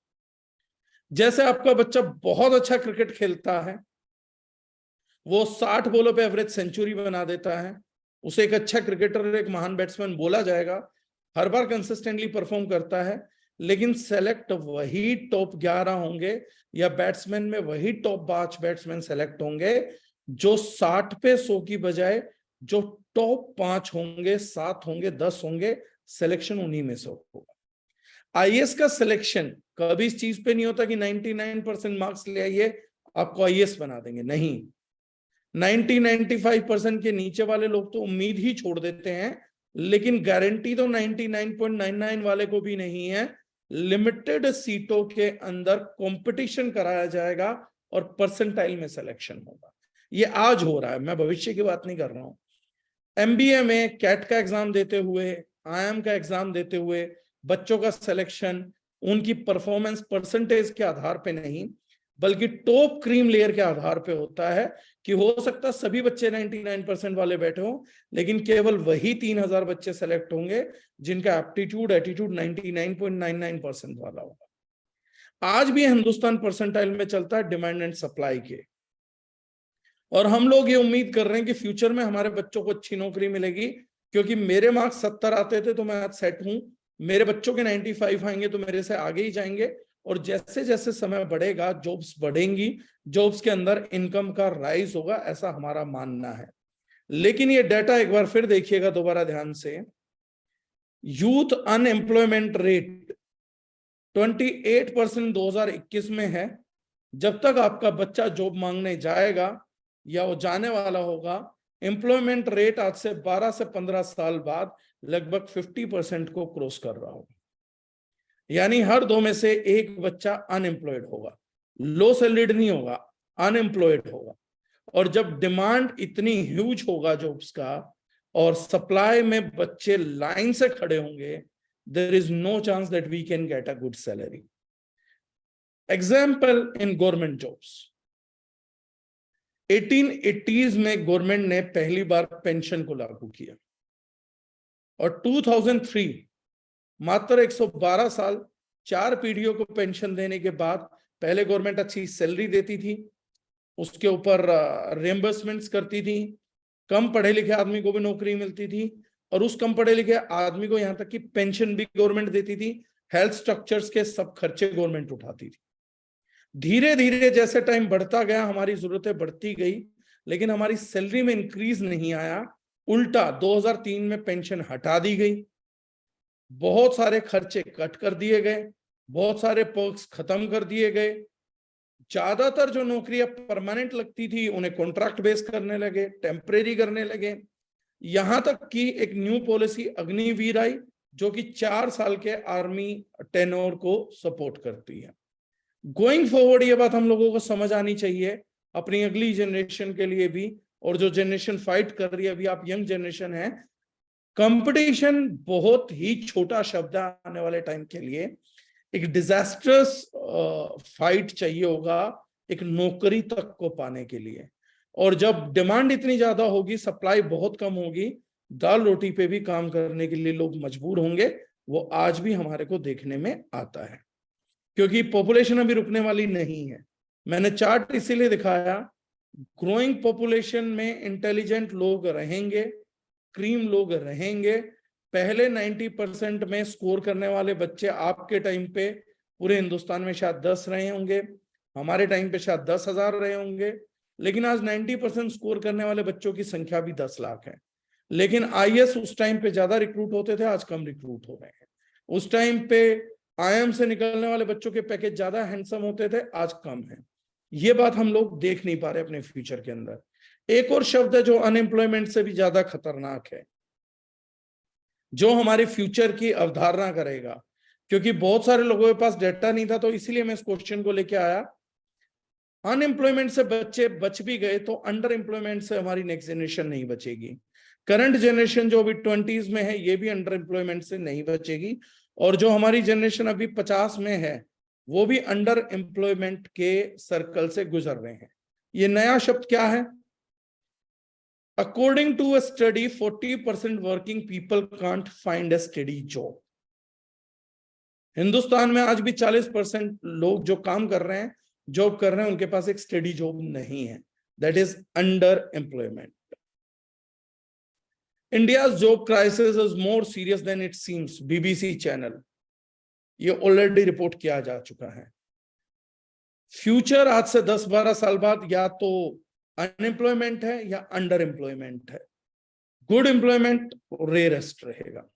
जैसे आपका बच्चा बहुत अच्छा क्रिकेट खेलता है, वो 60 बॉलों पे एवरेज सेंचुरी बना देता है, उसे एक अच्छा क्रिकेटर, एक महान बैट्समैन बोला जाएगा, हर बार कंसिस्टेंटली परफॉर्म करता है, लेकिन सेलेक्ट वही टॉप 11 होंगे या बैट्समैन में वही टॉप 5 बैट्समैन सेलेक्ट होंगे जो 60 पे 100 की बजाय जो टॉप 5 होंगे, 7 होंगे, 10 होंगे, सिलेक्शन उन्हीं में से होगा। IAS का सिलेक्शन कभी इस चीज पे नहीं होता कि 99% मार्क्स ले आइए आपको IAS बना देंगे, नहीं। 90-95% के नीचे वाले लोग तो उम्मीद ही छोड़ देते हैं, लेकिन गारंटी तो 99.99 वाले को भी नहीं है। लिमिटेड सीटों के अंदर कंपटीशन कराया जाएगा और परसेंटाइल में सिलेक्शन होगा। ये आज हो रहा है, मैं भविष्य की बात नहीं कर रहा हूं। MBA में कैट का एग्जाम देते हुए, IIM का एग्जाम देते हुए बच्चों का सिलेक्शन उनकी परफॉर्मेंस परसेंटेज के आधार पे नहीं, बल्कि टॉप क्रीम लेयर के आधार पे होता है कि हो सकता है सभी बच्चे 99% वाले बैठे हों, लेकिन केवल वही 3000 बच्चे सेलेक्ट होंगे जिनका एप्टीट्यूड, एटीट्यूड 99.99% वाला होगा। आज भी हिंदुस्तान परसेंटाइल में चलता है डिमांड एंड सप्लाई के, और हम लोग ये उम्मीद कर रहे हैं कि फ्यूचर में हमारे बच्चों को अच्छी नौकरी मिलेगी, क्योंकि मेरे मार्क्स 70 आते थे तो मैं आज सेट हूं, मेरे बच्चों के 95 आएंगे तो मेरे से आगे ही जाएंगे, और जैसे जैसे समय बढ़ेगा जॉब्स बढ़ेंगी, जॉब्स के अंदर इनकम का राइज होगा, ऐसा हमारा मानना है। लेकिन ये डाटा एक बार फिर देखिएगा दोबारा ध्यान से, यूथ अनएम्प्लॉयमेंट रेट 28% 2021 में है। जब तक आपका बच्चा जॉब मांगने जाएगा या वो जाने वाला होगा, एम्प्लॉयमेंट रेट आज से 12 से 15 साल बाद लगभग 50% को क्रॉस कर रहा होगा। यानी हर 2 में से एक बच्चा अनएम्प्लॉयड होगा, लो सैलरीड नहीं होगा, अनएम्प्लॉयड होगा। और जब डिमांड इतनी ह्यूज होगा जॉब्स का और सप्लाई में बच्चे लाइन से खड़े होंगे, there is no chance that we can get a good salary. Example in government jobs, 1880s में गवर्नमेंट ने पहली बार पेंशन को लागू किया और 2003 मात्र 112 साल 4 पीढ़ियों को पेंशन देने के बाद, पहले गवर्नमेंट अच्छी सैलरी देती थी, उसके ऊपर रिएम्बर्समेंट्स करती थी, कम पढ़े लिखे आदमी को भी नौकरी मिलती थी और उस कम पढ़े लिखे आदमी को यहां तक कि पेंशन भी गवर्नमेंट देती थी, हेल्थ स्ट्रक्चर्स के सब खर्चे गवर्नमेंट उठाती थी। धीरे धीरे जैसे टाइम बढ़ता गया हमारी जरूरतें बढ़ती गई, लेकिन हमारी सैलरी में इंक्रीज नहीं आया, उल्टा 2003 में पेंशन हटा दी गई, बहुत सारे खर्चे कट कर दिए गए, बहुत सारे पर्क्स खत्म कर दिए गए, ज्यादातर जो नौकरियां परमानेंट लगती थी उन्हें कॉन्ट्रैक्ट बेस करने लगे, टेम्परेरी करने लगे। यहां तक कि एक न्यू पॉलिसी अग्निवीर आई जो कि 4 साल के आर्मी टेन्योर को सपोर्ट करती है। गोइंग फॉरवर्ड ये बात हम लोगों को समझ आनी चाहिए अपनी अगली जनरेशन के लिए भी, और जो जनरेशन फाइट कर रही है, अभी आप यंग जनरेशन है, कंपटीशन बहुत ही छोटा शब्द है आने वाले टाइम के लिए। एक डिजास्टर्स फाइट चाहिए होगा एक नौकरी तक को पाने के लिए, और जब डिमांड इतनी ज्यादा होगी, सप्लाई बहुत कम होगी, दाल रोटी पे भी काम करने के लिए लोग मजबूर होंगे। वो आज भी हमारे को देखने में आता है, क्योंकि पॉपुलेशन अभी रुकने वाली नहीं है। मैंने चार्ट इसीलिए दिखाया, ग्रोइंग पॉपुलेशन में इंटेलिजेंट लोग रहेंगे, क्रीम लोग रहेंगे। पहले 90% में स्कोर करने वाले बच्चे आपके टाइम पे पूरे हिंदुस्तान में शायद 10 रहे होंगे, हमारे टाइम पे शायद 10,000 रहे होंगे, लेकिन आज 90% स्कोर करने वाले बच्चों की संख्या भी 10 लाख है। लेकिन आईएएस उस टाइम पे ज्यादा रिक्रूट होते थे, आज कम रिक्रूट हो रहे हैं। उस टाइम पे आईएम से निकलने वाले बच्चों के पैकेज ज्यादा हैंडसम होते थे, आज कम है। ये बात हम लोग देख नहीं पा रहे अपने फ्यूचर के अंदर। एक और शब्द है जो अनएम्प्लॉयमेंट से भी ज्यादा खतरनाक है, जो हमारे फ्यूचर की अवधारणा करेगा, क्योंकि बहुत सारे लोगों के पास डेटा नहीं था, तो इसीलिए मैं इस क्वेश्चन को लेके आया। अनएम्प्लॉयमेंट से बच्चे बच भी गए तो अंडर एम्प्लॉयमेंट से हमारी नेक्स्ट जनरेशन नहीं बचेगी। करंट जनरेशन जो अभी 20s में है, ये भी अंडर एम्प्लॉयमेंट से नहीं बचेगी, और जो हमारी जनरेशन अभी 50 में है, वो भी अंडर एम्प्लॉयमेंट के सर्कल से गुजर रहे हैं। ये नया शब्द क्या है? According to a study, 40% working people can't find a steady job. Hindustan में आज भी 40% लोग जो काम कर रहे हैं, जॉब कर रहे हैं, उनके पास एक स्टेडी जॉब नहीं है। That is under employment. India's job crisis is more serious than it seems. BBC channel ये ऑलरेडी रिपोर्ट किया जा चुका है। फ्यूचर आज से 10-12 साल बाद या तो अनएम्प्लॉयमेंट है या अंडर एम्प्लॉयमेंट है। गुड एम्प्लॉयमेंट रेयरेस्ट रहेगा।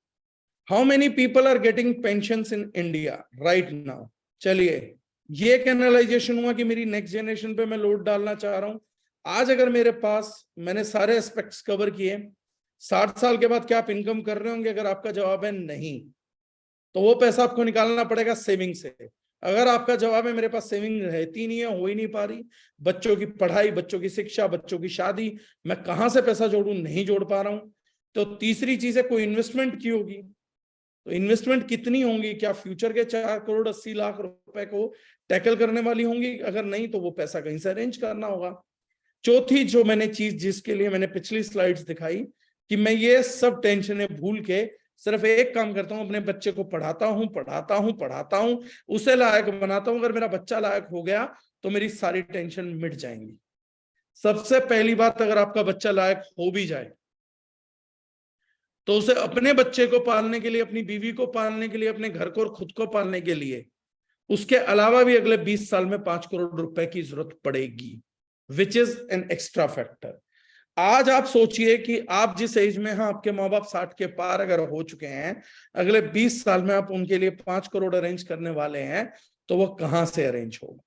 How many people are getting pensions in India right now? चलिए, ये एक एनालाइजेशन हुआ कि मेरी नेक्स्ट जनरेशन पे मैं लोड डालना चाह रहा हूं। आज अगर मेरे पास, मैंने सारे एस्पेक्ट्स कवर किए, 60 साल के बाद क्या आप इनकम कर रहे होंगे? अगर आपका जवाब है नहीं, तो वो पैसा आपको निकालना पड़ेगा सेविंग से। अगर आपका जवाब है मेरे पास सेविंग रहती नहीं है, हो ही नहीं पा रही, बच्चों की पढ़ाई, बच्चों की शिक्षा, बच्चों की शादी, मैं कहां से पैसा जोड़ूं, नहीं जोड़ पा रहा हूं, तो तीसरी चीज है कोई इन्वेस्टमेंट की होगी। तो इन्वेस्टमेंट कितनी होंगी? क्या फ्यूचर के 4 करोड़ 80 लाख रुपए को टैकल करने वाली होंगी? अगर नहीं, तो वो पैसा कहीं से अरेंज करना होगा। चौथी जो मैंने चीज, जिसके लिए मैंने पिछली स्लाइड्स दिखाई, कि मैं ये सब टेंशनें भूल के सिर्फ एक काम करता हूं, अपने बच्चे को पढ़ाता हूं, उसे लायक बनाता हूं। अगर मेरा बच्चा लायक हो गया तो मेरी सारी टेंशन मिट जाएंगी। सबसे पहली बात, अगर आपका बच्चा लायक हो भी जाए तो उसे अपने बच्चे को पालने के लिए, अपनी बीवी को पालने के लिए, अपने घर को और खुद को पालने के लिए, उसके अलावा भी अगले 20 साल में 5 करोड़ रुपए की जरूरत पड़ेगी, which is an extra factor. आज आप सोचिए कि आप जिस एज में हैं, आपके माँ बाप 60 के पार अगर हो चुके हैं, अगले 20 साल में आप उनके लिए 5 करोड़ अरेंज करने वाले हैं, तो वो कहां से अरेंज होगा?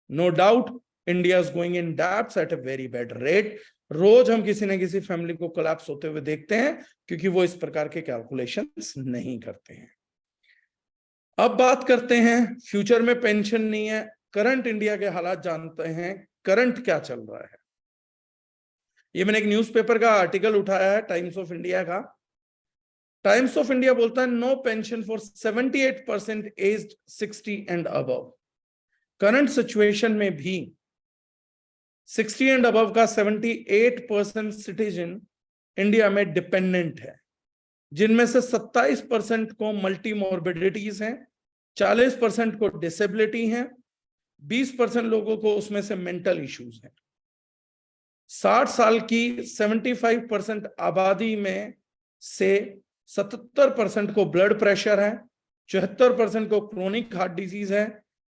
No doubt India is going in debts at a very bad rate. रोज हम किसी न किसी फैमिली को कोलैप्स होते हुए देखते हैं, क्योंकि वो इस प्रकार के कैलकुलेशंस नहीं करते हैं। अब बात करते हैं, फ्यूचर में पेंशन नहीं है, करंट इंडिया के हालात जानते हैं, करंट क्या चल रहा है। ये मैंने एक न्यूज़पेपर का आर्टिकल उठाया है, टाइम्स ऑफ इंडिया का। टाइम्स ऑफ इंडिया बोलता है no pension for 78% aged 60 and above. Current situation में भी 60 एंड अबव का 78% सिटीजन इंडिया में डिपेंडेंट है, जिनमें से 27% को मल्टी मॉर्बिडिटीज हैं, 40% को डिसेबिलिटी हैं, 20% लोगों को उसमें से मेंटल इश्यूज हैं। 60 साल की 75% आबादी में से 77% को ब्लड प्रेशर है, 74% को क्रोनिक हार्ट डिजीज है,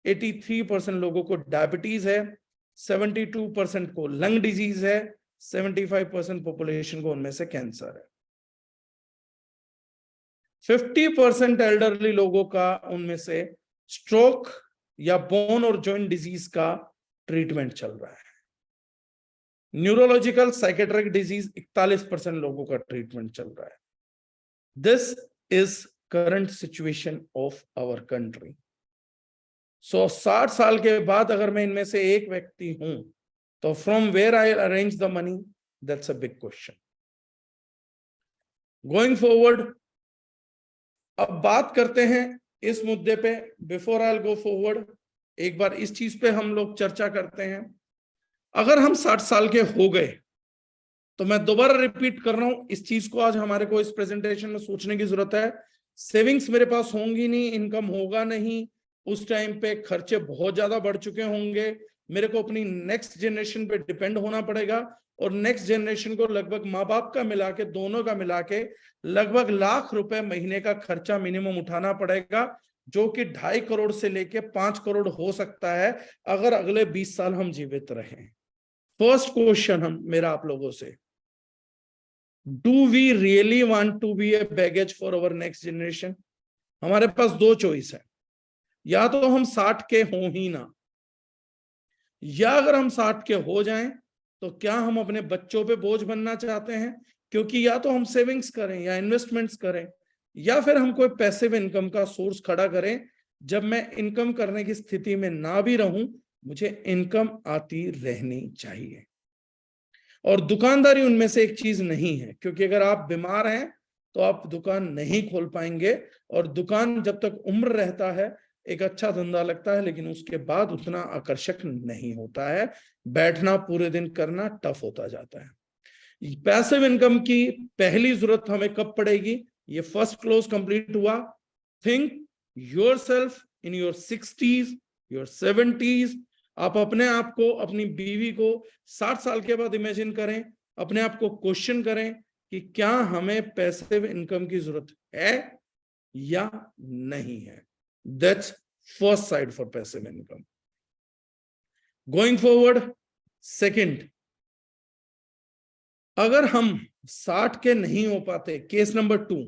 83% लोगों को डायबिटीज है, 72% को लंग डिजीज है, 75% पॉपुलेशन को उनमें से कैंसर है। 50% एल्डरली लोगों का उनमें से स्ट्रोक या बोन और जॉइंट डिजीज का ट्रीटमेंट चल रहा है। न्यूरोलॉजिकल साइकेट्रिक डिजीज 41% लोगों का ट्रीटमेंट चल रहा है। This is current situation of our country. So 60 साल के बाद अगर मैं इनमें से एक व्यक्ति हूं तो from where I arrange the money, that's a big question. Going forward, अब बात करते हैं इस मुद्दे पे। बिफोर आई गो फॉरवर्ड, एक बार इस चीज पे हम लोग चर्चा करते हैं। अगर हम 60 साल के हो गए तो मैं दोबारा रिपीट कर रहा हूं, इस चीज को आज हमारे को इस प्रेजेंटेशन में सोचने की जरूरत है। सेविंग्स मेरे पास होंगी नहीं, इनकम होगा नहीं, उस टाइम पे खर्चे बहुत ज्यादा बढ़ चुके होंगे, मेरे को अपनी नेक्स्ट जनरेशन पे डिपेंड होना पड़ेगा, और नेक्स्ट जनरेशन को लगभग माँ बाप का मिला के, दोनों का मिला के लगभग ₹1,00,000 महीने का खर्चा मिनिमम उठाना पड़ेगा, जो कि 2.5 करोड़ से लेके 5 करोड़ हो सकता है अगर अगले 20 साल हम जीवित रहें। फर्स्ट क्वेश्चन हम मेरा आप लोगों से, do we really want to be a baggage for our next generation? हमारे पास दो चॉइस है, या तो हम 60 के हों ही ना, या अगर हम 60 के हो जाएं तो क्या हम अपने बच्चों पे बोझ बनना चाहते हैं? क्योंकि या तो हम सेविंग्स करें या इन्वेस्टमेंट्स करें, या फिर हम कोई पैसिव इनकम का सोर्स खड़ा करें। जब मैं इनकम करने की स्थिति में ना भी रहूं, मुझे इनकम आती रहनी चाहिए। और दुकानदारी उनमें से एक चीज नहीं है, क्योंकि अगर आप बीमार हैं तो आप दुकान नहीं खोल पाएंगे, और दुकान जब तक उम्र रहता है एक अच्छा धंधा लगता है, लेकिन उसके बाद उतना आकर्षक नहीं होता है, बैठना पूरे दिन करना टफ होता जाता है। पैसिव इनकम की पहली जरूरत हमें कब पड़ेगी? ये फर्स्ट क्लोज कंप्लीट हुआ। Think yourself in your 60s, your 70s। आप अपने आप को, अपनी बीवी को 60 साल के बाद इमेजिन करें, अपने आप को क्वेश्चन करें कि क्या हमें पैसिव इनकम की जरूरत है या नहीं है। That's first side for passive income. Going forward, second, अगर हम 60 के नहीं हो पाते, case number 2,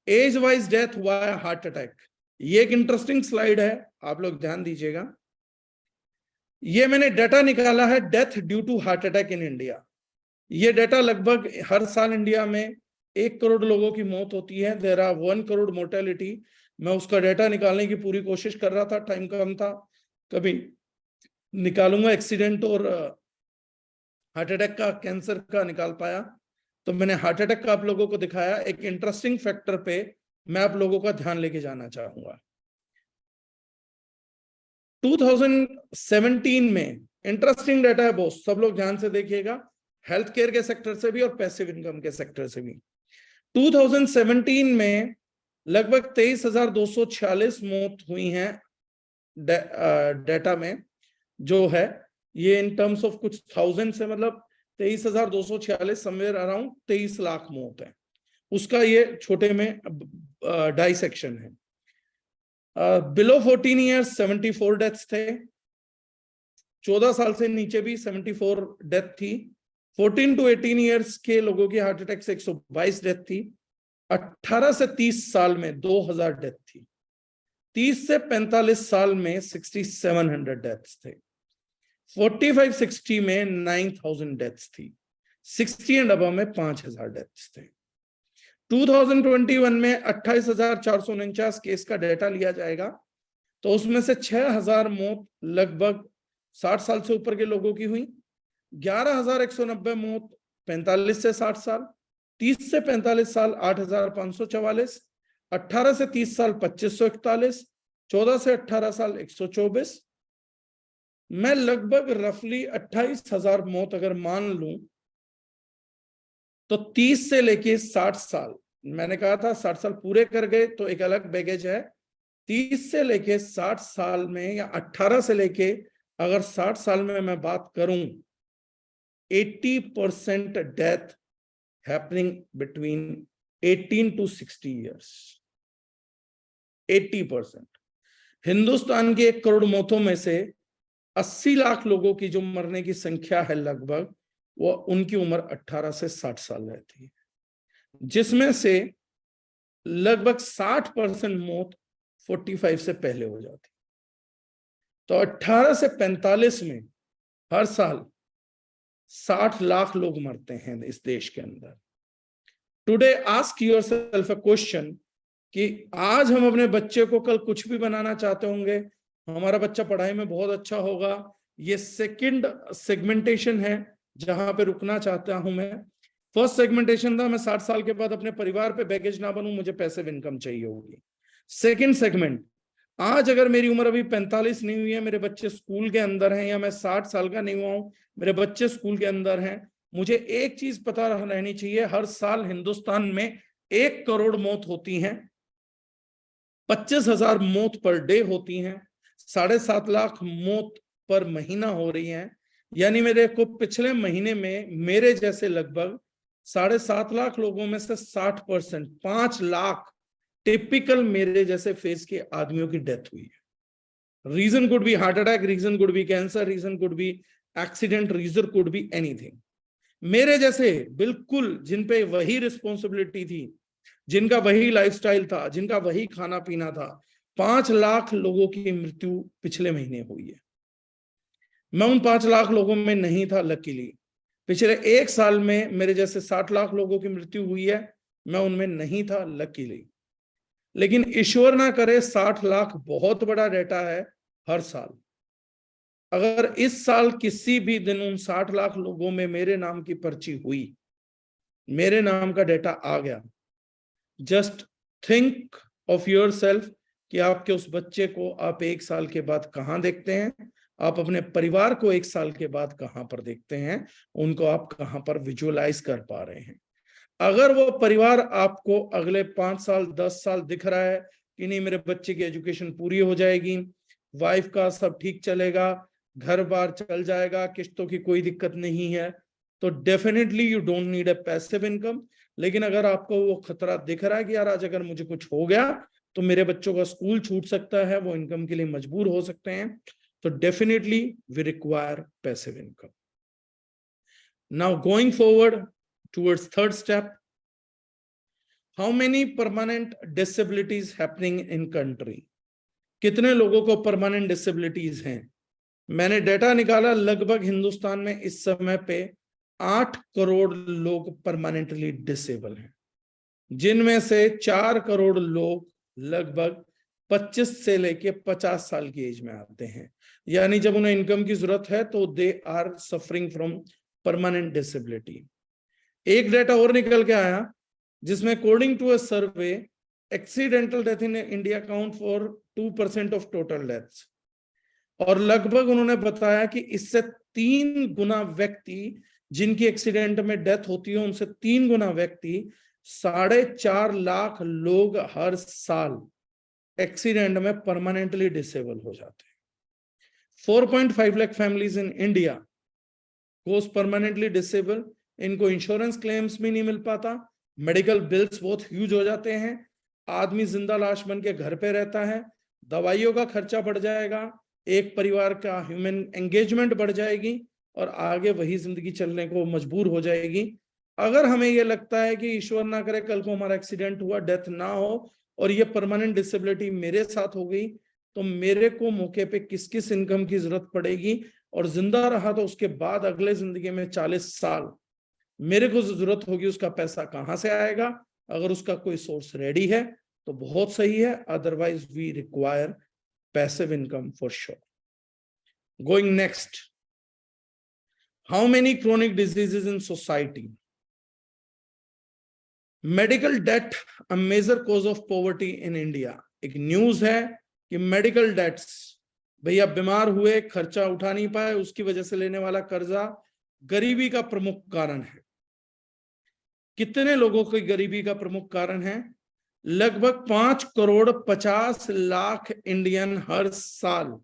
age wise death हुआ है, हार्ट अटैक। ये एक इंटरेस्टिंग स्लाइड है, आप लोग ध्यान दीजिएगा। ये मैंने डाटा निकाला है, death due to heart attack in India. ये डाटा लगभग हर साल इंडिया में 1 करोड़ लोगों की मौत होती है, देयर आर 1 करोड़ मोर्टेलिटी। मैं उसका डाटा निकालने की पूरी कोशिश कर रहा था, टाइम कम था, कभी निकालूंगा एक्सीडेंट और हार्ट अटैक का, कैंसर का निकाल पाया, तो मैंने हार्ट अटैक का आप लोगों को दिखाया। एक इंटरेस्टिंग फैक्टर पे मैं आप लोगों का ध्यान लेके जाना चाहूंगा। 2017 में इंटरेस्टिंग डाटा है बॉस, सब लोग ध्यान से देखिएगा, हेल्थ केयर के सेक्टर से भी और पैसिव इनकम के सेक्टर से भी। 2017 में लगभग 23,246 मौत हुई हैं डाटा में, जो है ये इन टर्म्स ऑफ कुछ थाउजेंड से, मतलब 23,246 समवेयर अराउंड 23 लाख मौत है, उसका ये छोटे में डाइसेक्शन है। बिलो 14 ईयर्स 74 डेथ्स थे, 14 साल से नीचे भी 74 डेथ थी। 14 to 18 ईयर्स के लोगों की हार्ट अटैक से 122 डेथ थी। 18 से 30 साल में 2000 डेथ थी। 30 से 45 साल में 6700 डेथ्स थे। 45-60 में 9000 डेथ्स थी। 60 एंड अबव में 5000 डेथ्स थे। 2021 में 28,449 केस का डेटा लिया जाएगा, तो उसमें से 6,000 मौत लगभग 60 साल से ऊपर के लोगों की हुई, 11,190 मौत 45 से 60 साल, 30 से 45 साल 8,544, 18 से 30 साल 2,541, 14 से 18 साल 124। मैं लगभग रफली 28,000 मौत अगर मान लूं, तो 30 से लेके 60 साल, मैंने कहा था 60 साल पूरे कर गए तो एक अलग बैगेज है, 30 से लेके 60 साल में या 18 से लेके अगर 60 साल में मैं बात करूं, 80% death happening between 18 to 60 years। 80%। Hindustan की 1 करोड़ मौतों में से 80 लाख लोगों की जो मरने की संख्या है लगभग, वो उनकी उम्र 18 से 60 साल रहती है, जिसमें से लगभग 60% मौत 45 से पहले हो जाती। तो 18 से 45 में हर साल 60 लाख लोग मरते हैं इस देश के अंदर। Today ask yourself a question कि आज हम अपने बच्चे को कल कुछ भी बनाना चाहते होंगे, हमारा बच्चा पढ़ाई में बहुत अच्छा होगा, ये सेकंड सेगमेंटेशन है जहां पे रुकना चाहता हूं मैं। फर्स्ट सेगमेंटेशन था मैं 60 साल के बाद अपने परिवार पे बैगेज ना बनूं, मुझे पैसिव इनकम चाहिए होगी। सेकंड सेगमेंट, आज अगर मेरी उम्र अभी 45 नहीं हुई है, मेरे बच्चे स्कूल के अंदर हैं, या मैं 60 साल का नहीं हुआ हूं, मेरे बच्चे स्कूल के अंदर हैं, मुझे एक चीज पता रहनी चाहिए, हर साल हिंदुस्तान में 1 करोड़ मौत होती हैं, 25,000 मौत पर डे होती हैं, 7.5 लाख मौत पर महीना हो रही हैं। यानी मेरे को पिछले महीने में मेरे जैसे लगभग 7.5 लाख लोगों में से 60%, 5 लाख टिपिकल मेरे जैसे फेस के आदमियों की डेथ हुई है। Reason could be heart attack, reason could be cancer, reason could be accident, reason could be anything. मेरे जैसे बिल्कुल जिन पे वही रिस्पॉन्सिबिलिटी थी, जिनका वही लाइफस्टाइल था, जिनका वही खाना पीना था, 5 लाख लोगों की मृत्यु पिछले महीने हुई है। मैं उन 5 लाख लोगों में नहीं था लकीली। पिछले 1 साल में मेरे जैसे 60 लाख लोगों की मृत्यु हुई है, मैं उनमें नहीं था लकीली। लेकिन ईश्वर ना करे, 60 लाख बहुत बड़ा डेटा है हर साल। अगर इस साल किसी भी दिन उन 60 लाख लोगों में मेरे नाम की पर्ची हुई, मेरे नाम का डेटा आ गया, जस्ट थिंक ऑफ योरसेल्फ कि आपके उस बच्चे को आप 1 साल के बाद कहां देखते हैं, आप अपने परिवार को 1 साल के बाद कहां पर देखते हैं, उनको आप कहां पर विजुअलाइज कर पा रहे हैं। अगर वो परिवार आपको अगले 5 साल 10 साल दिख रहा है कि नहीं मेरे बच्चे की एजुकेशन पूरी हो जाएगी, वाइफ का सब ठीक चलेगा, घर बार चल जाएगा, किस्तों की कोई दिक्कत नहीं है, तो definitely you don't need a passive income. लेकिन अगर आपको वो खतरा दिख रहा है कि यार आज अगर मुझे कुछ हो गया तो मेरे बच्चों का स्कूल छूट सकता है, वो इनकम के लिए मजबूर हो सकते हैं, तो definitely we require passive income. Now going forward towards third step, how many permanent disabilities happening in country? कितने लोगों को परमानेंट डिसेबिलिटीज हैं? मैंने डेटा निकाला, लगभग हिंदुस्तान में इस समय पे 8 करोड़ लोग परमानेंटली डिसेबल हैं, जिनमें से 4 करोड़ लोग लगभग 25 से लेके 50 साल की एज में आते हैं। यानी जब उन्हें इनकम की जरूरत है तो they are suffering from permanent disability. एक डेटा और निकल के आया जिसमें according to a survey, accidental death in India count for 2% of total deaths, और लगभग उन्होंने बताया कि इससे 3 गुना व्यक्ति जिनकी एक्सीडेंट में डेथ होती है, उनसे 3 गुना व्यक्ति, 4.5 लाख लोग हर साल एक्सीडेंट में परमानेंटली डिसेबल हो जाते हैं। 4.5 lakh families in India goes permanently disable. इनको इंश्योरेंस क्लेम्स भी नहीं मिल पाता, मेडिकल बिल्स बहुत ह्यूज हो जाते हैं, आदमी जिंदा लाश बन के घर पे रहता है, दवाइयों का खर्चा बढ़ जाएगा, एक परिवार का ह्यूमन एंगेजमेंट बढ़ जाएगी और आगे वही जिंदगी चलने को मजबूर हो जाएगी। अगर हमें ये लगता है कि ईश्वर ना करे कल को हमारा एक्सीडेंट हुआ, डेथ ना हो और ये परमानेंट डिसेबिलिटी मेरे साथ हो गई, तो मेरे को मौके पे किस किस इनकम की जरूरत पड़ेगी, और जिंदा रहा तो उसके बाद अगले जिंदगी में 40 साल मेरे को जरूरत होगी, उसका पैसा कहां से आएगा, अगर उसका कोई सोर्स रेडी है तो बहुत सही है, otherwise we require passive income for sure. Going next, how many chronic diseases in society? Medical debt a major cause of poverty in India. एक न्यूज है कि मेडिकल डेट्स, भैया बीमार हुए, खर्चा उठा नहीं पाए, उसकी वजह से लेने वाला कर्जा गरीबी का प्रमुख कारण है। कितने लोगों की गरीबी का प्रमुख कारण है? लगभग 5,50,00,000 इंडियन हर साल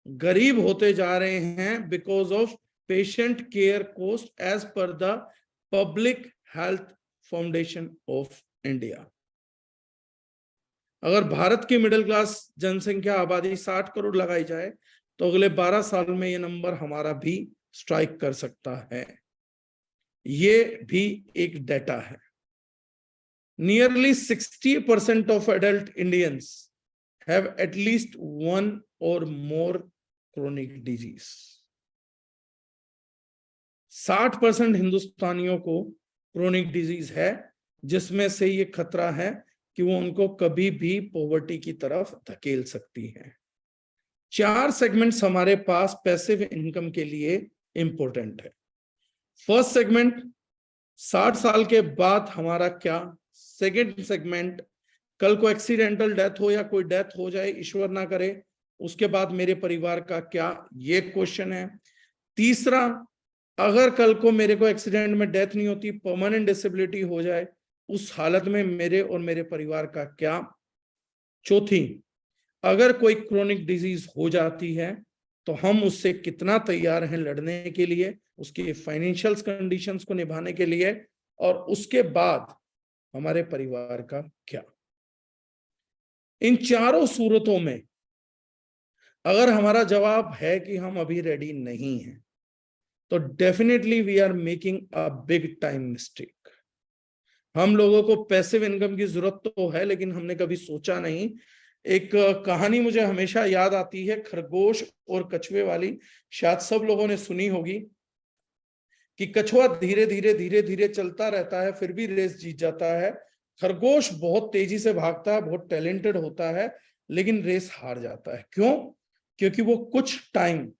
गरीब होते जा रहे हैं because of patient care cost as per the public health foundation of India. अगर भारत की मिडिल क्लास जनसंख्या आबादी 60 करोड़ लगाई जाए तो अगले 12 साल में ये नंबर हमारा भी स्ट्राइक कर सकता है। ये भी एक डेटा है। Nearly 60% of adult Indians have at least one और मोर क्रोनिक डिजीज। 60% हिंदुस्तानियों को क्रोनिक डिजीज है, जिसमें से ये खतरा है कि वो उनको कभी भी पॉवर्टी की तरफ धकेल सकती है। 4 सेगमेंट्स हमारे पास पैसिव इनकम के लिए इंपॉर्टेंट है। फर्स्ट सेगमेंट, 60 साल के बाद हमारा क्या। सेकंड सेगमेंट, कल को एक्सीडेंटल डेथ हो या कोई डेथ हो जाए, ईश्वर ना करे, उसके बाद मेरे परिवार का क्या, ये क्वेश्चन है। तीसरा, अगर कल को मेरे को एक्सीडेंट में डेथ नहीं होती, परमानेंट डिसेबिलिटी हो जाए, उस हालत में मेरे और मेरे परिवार का क्या। चौथी, अगर कोई क्रोनिक डिजीज हो जाती है तो हम उससे कितना तैयार हैं लड़ने के लिए, उसकी फाइनेंशियल कंडीशंस को निभाने के लिए, और उसके बाद हमारे परिवार का क्या। इन चारों सूरतों में अगर हमारा जवाब है कि हम अभी रेडी नहीं हैं, तो definitely we are making a big time mistake. हम लोगों को पैसिव इनकम की जरूरत तो है, लेकिन हमने कभी सोचा नहीं। एक कहानी मुझे हमेशा याद आती है, खरगोश और कछुए वाली, शायद सब लोगों ने सुनी होगी, कि कछुआ धीरे धीरे धीरे धीरे चलता रहता है, फिर भी रेस जीत जाता है। खरगोश बहुत तेजी से भागता है, बहुत टैलेंटेड होता है, लेकिन रेस हार जाता है। क्यों? क्योंकि वो कुछ टाइम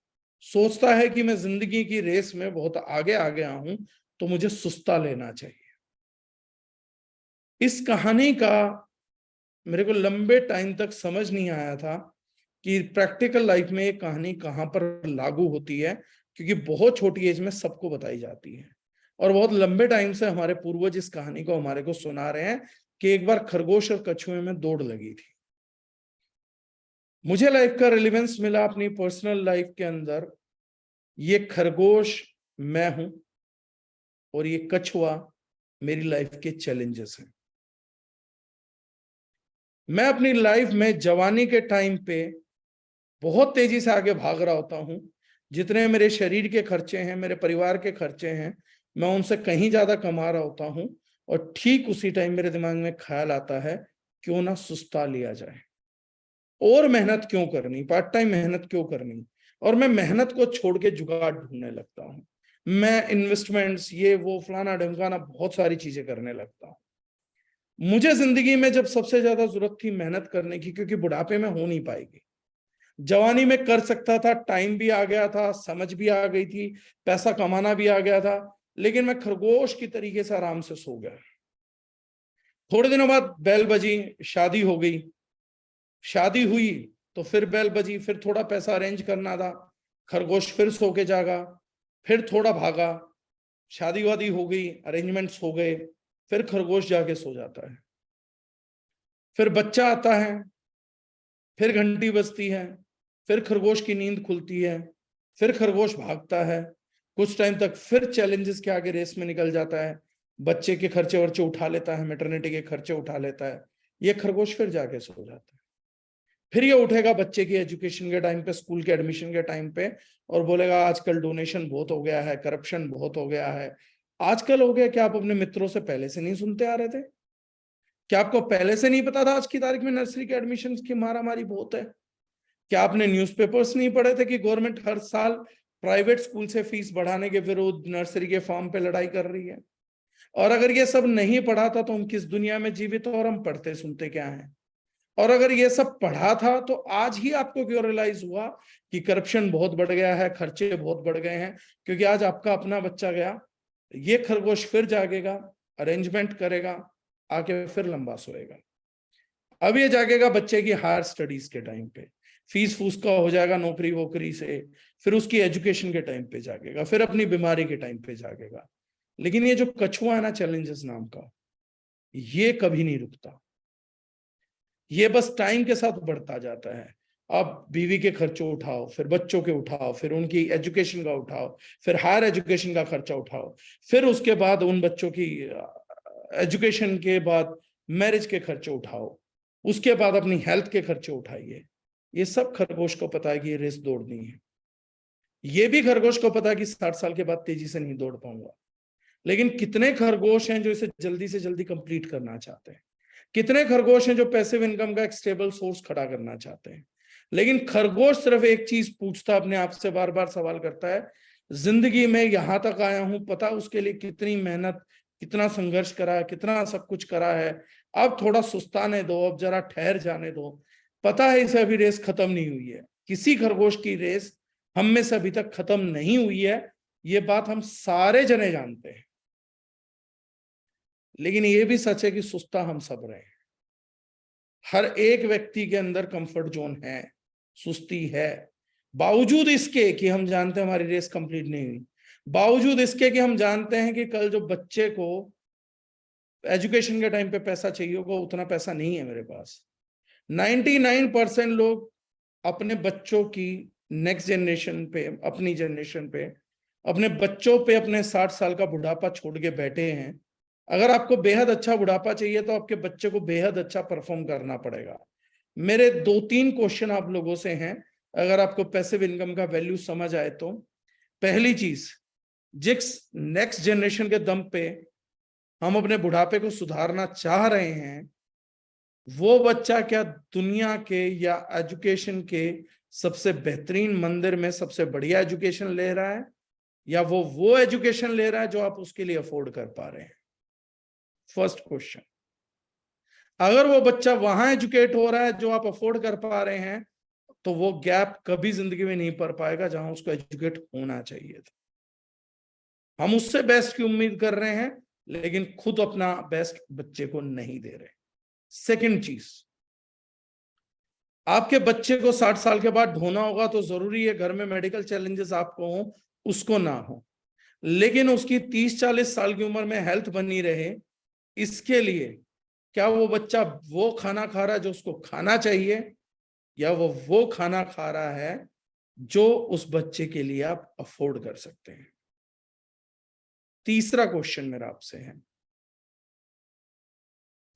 सोचता है कि मैं जिंदगी की रेस में बहुत आगे आ गया हूं, तो मुझे सुस्ता लेना चाहिए। इस कहानी का मेरे को लंबे टाइम तक समझ नहीं आया था कि प्रैक्टिकल लाइफ में ये कहानी कहां पर लागू होती है, क्योंकि बहुत छोटी एज में सबको बताई जाती है, और बहुत लंबे टाइम से हमारे पूर्वज इस कहानी को हमारे को सुना रहे हैं कि एक बार खरगोश और कछुए में दौड़ लगी थी। मुझे लाइफ का रिलेवेंस मिला अपनी पर्सनल लाइफ के अंदर। ये खरगोश मैं हूं और ये कछुआ मेरी लाइफ के चैलेंजेस हैं। मैं अपनी लाइफ में जवानी के टाइम पे बहुत तेजी से आगे भाग रहा होता हूं। जितने मेरे शरीर के खर्चे हैं, मेरे परिवार के खर्चे हैं, मैं उनसे कहीं ज्यादा कमा रहा होता हूं, और ठीक उसी टाइम मेरे दिमाग में ख्याल आता है, क्यों ना सुस्ता लिया जाए, और मेहनत क्यों करनी, पार्ट टाइम मेहनत क्यों करनी। और मैं मेहनत को छोड़ के जुगाड़ ढूंढने लगता हूँ। मैं इन्वेस्टमेंट्स, ये वो फलाना ढमकाना, बहुत सारी चीजें करने लगता हूँ। मुझे जिंदगी में जब सबसे ज्यादा जरूरत थी मेहनत करने की, क्योंकि बुढ़ापे में हो नहीं पाएगी, जवानी में कर सकता था, टाइम भी आ गया था, समझ भी आ गई थी, पैसा कमाना भी आ गया था, लेकिन मैं खरगोश की तरीके से आराम से सो गया। थोड़े दिनों बाद बेल बजी, शादी हो गई। शादी हुई तो फिर बेल बजी, फिर थोड़ा पैसा अरेंज करना था, खरगोश फिर सो के जागा, फिर थोड़ा भागा, शादी वादी हो गई, अरेंजमेंट्स हो गए, फिर खरगोश जाके सो जाता है। फिर बच्चा आता है, फिर घंटी बजती है, फिर खरगोश की नींद खुलती है, फिर खरगोश भागता है, कुछ टाइम तक फिर चैलेंजेस के आगे रेस में निकल जाता है, बच्चे के खर्चे वर्चे उठा लेता है, मैटरनिटी के खर्चे उठा लेता है, ये खरगोश फिर जाके सो जाता है। फिर ये उठेगा बच्चे की एजुकेशन के टाइम पे, स्कूल के एडमिशन के टाइम पे, और बोलेगा आजकल डोनेशन बहुत हो गया है, करप्शन बहुत हो गया है। आजकल हो गया, क्या आप अपने मित्रों से पहले से नहीं सुनते आ रहे थे? क्या आपको पहले से नहीं पता था आज की तारीख में नर्सरी के एडमिशन की मारामारी बहुत है? क्या आपने न्यूज़पेपर्स नहीं पढ़े थे कि गवर्नमेंट हर साल प्राइवेट स्कूल से फीस बढ़ाने के विरुद्ध नर्सरी के फॉर्म पे लड़ाई कर रही है? और अगर ये सब नहीं पढ़ा था तो हम किस दुनिया में जीवित और हम पढ़ते सुनते क्या हैं। और अगर ये सब पढ़ा था तो आज ही आपको क्यों रियलाइज हुआ कि करप्शन बहुत बढ़ गया है, खर्चे बहुत बढ़ गए हैं? क्योंकि आज आपका अपना बच्चा गया, ये खरगोश फिर जागेगा, अरेंजमेंट करेगा, आके फिर लंबा सोएगा। अब ये जागेगा बच्चे की हायर स्टडीज के टाइम पे, फीस फूस का हो जाएगा नौकरी वोकरी से, फिर उसकी एजुकेशन के टाइम पे जागेगा, फिर अपनी बीमारी के टाइम पे जागेगा। लेकिन ये जो कछुआ है ना चैलेंजेस नाम का, ये कभी नहीं रुकता, ये बस टाइम के साथ बढ़ता जाता है। अब बीवी के खर्चे उठाओ, फिर बच्चों के उठाओ, फिर उनकी एजुकेशन का उठाओ, फिर हायर एजुकेशन का खर्चा उठाओ, फिर उसके बाद उन बच्चों की एजुकेशन के बाद मैरिज के खर्चे उठाओ, उसके बाद अपनी हेल्थ के खर्चे उठाइए। ये सब खरगोश को पता है कि ये रेस दौड़नी है। ये भी खरगोश को पता है कि 60 साल के बाद तेजी से नहीं दौड़ पाऊंगा। लेकिन कितने खरगोश हैं जो इसे जल्दी से जल्दी कंप्लीट करना चाहते हैं? कितने खरगोश हैं जो पैसिव इनकम का एक स्टेबल सोर्स खड़ा करना चाहते हैं? लेकिन खरगोश सिर्फ एक चीज पूछता, अपने आप से बार बार सवाल करता है, जिंदगी में यहां तक आया हूं, पता उसके लिए कितनी मेहनत, कितना संघर्ष करा है, कितना सब कुछ करा है, अब थोड़ा सुस्ताने दो, अब जरा ठहर जाने दो। पता है इसे अभी रेस खत्म नहीं हुई है, किसी खरगोश की रेस हम में से अभी तक खत्म नहीं हुई है, ये बात हम सारे जने जानते हैं। लेकिन ये भी सच है कि सुस्ता हम सब रहे हैं। हर एक व्यक्ति के अंदर कंफर्ट जोन है, सुस्ती है, बावजूद इसके कि हम जानते हैं हमारी रेस कंप्लीट नहीं हुई, बावजूद इसके कि हम जानते हैं कि कल जो बच्चे को एजुकेशन के टाइम पे पैसा चाहिए होगा उतना पैसा नहीं है मेरे पास। 99% लोग अपने बच्चों की नेक्स्ट जनरेशन पे, अपनी जनरेशन पे, अपने बच्चों पे अपने 60 साल का बुढ़ापा छोड़ के बैठे हैं। अगर आपको बेहद अच्छा बुढ़ापा चाहिए तो आपके बच्चे को बेहद अच्छा परफॉर्म करना पड़ेगा। मेरे 2-3 क्वेश्चन आप लोगों से हैं, अगर आपको पैसिव इनकम का वैल्यू समझ आए तो। पहली चीज, जिस नेक्स्ट जनरेशन के दम पे हम अपने बुढ़ापे को सुधारना चाह रहे हैं, वो बच्चा क्या दुनिया के या एजुकेशन के सबसे बेहतरीन मंदिर में सबसे बढ़िया एजुकेशन ले रहा है, या वो एजुकेशन ले रहा है जो आप उसके लिए अफोर्ड कर पा रहे हैं? First question. अगर वो बच्चा वहां एजुकेट हो रहा है जो आप अफोर्ड कर पा रहे हैं, तो वो गैप कभी जिंदगी में नहीं भर पाएगा जहां उसको एजुकेट होना चाहिए था। हम उससे बेस्ट की उम्मीद कर रहे हैं लेकिन खुद अपना बेस्ट बच्चे को नहीं दे रहे। सेकंड चीज, आपके बच्चे को 60 साल के बाद ढोना होगा तो जरूरी है घर में मेडिकल चैलेंजेस आपको हो, उसको ना हो, लेकिन उसकी 30-40 साल की उम्र में हेल्थ बनी रहे, इसके लिए क्या वो बच्चा वो खाना खा रहा है जो उसको खाना चाहिए, या वो खाना खा रहा है जो उस बच्चे के लिए आप अफोर्ड कर सकते हैं? तीसरा क्वेश्चन मेरा आपसे है,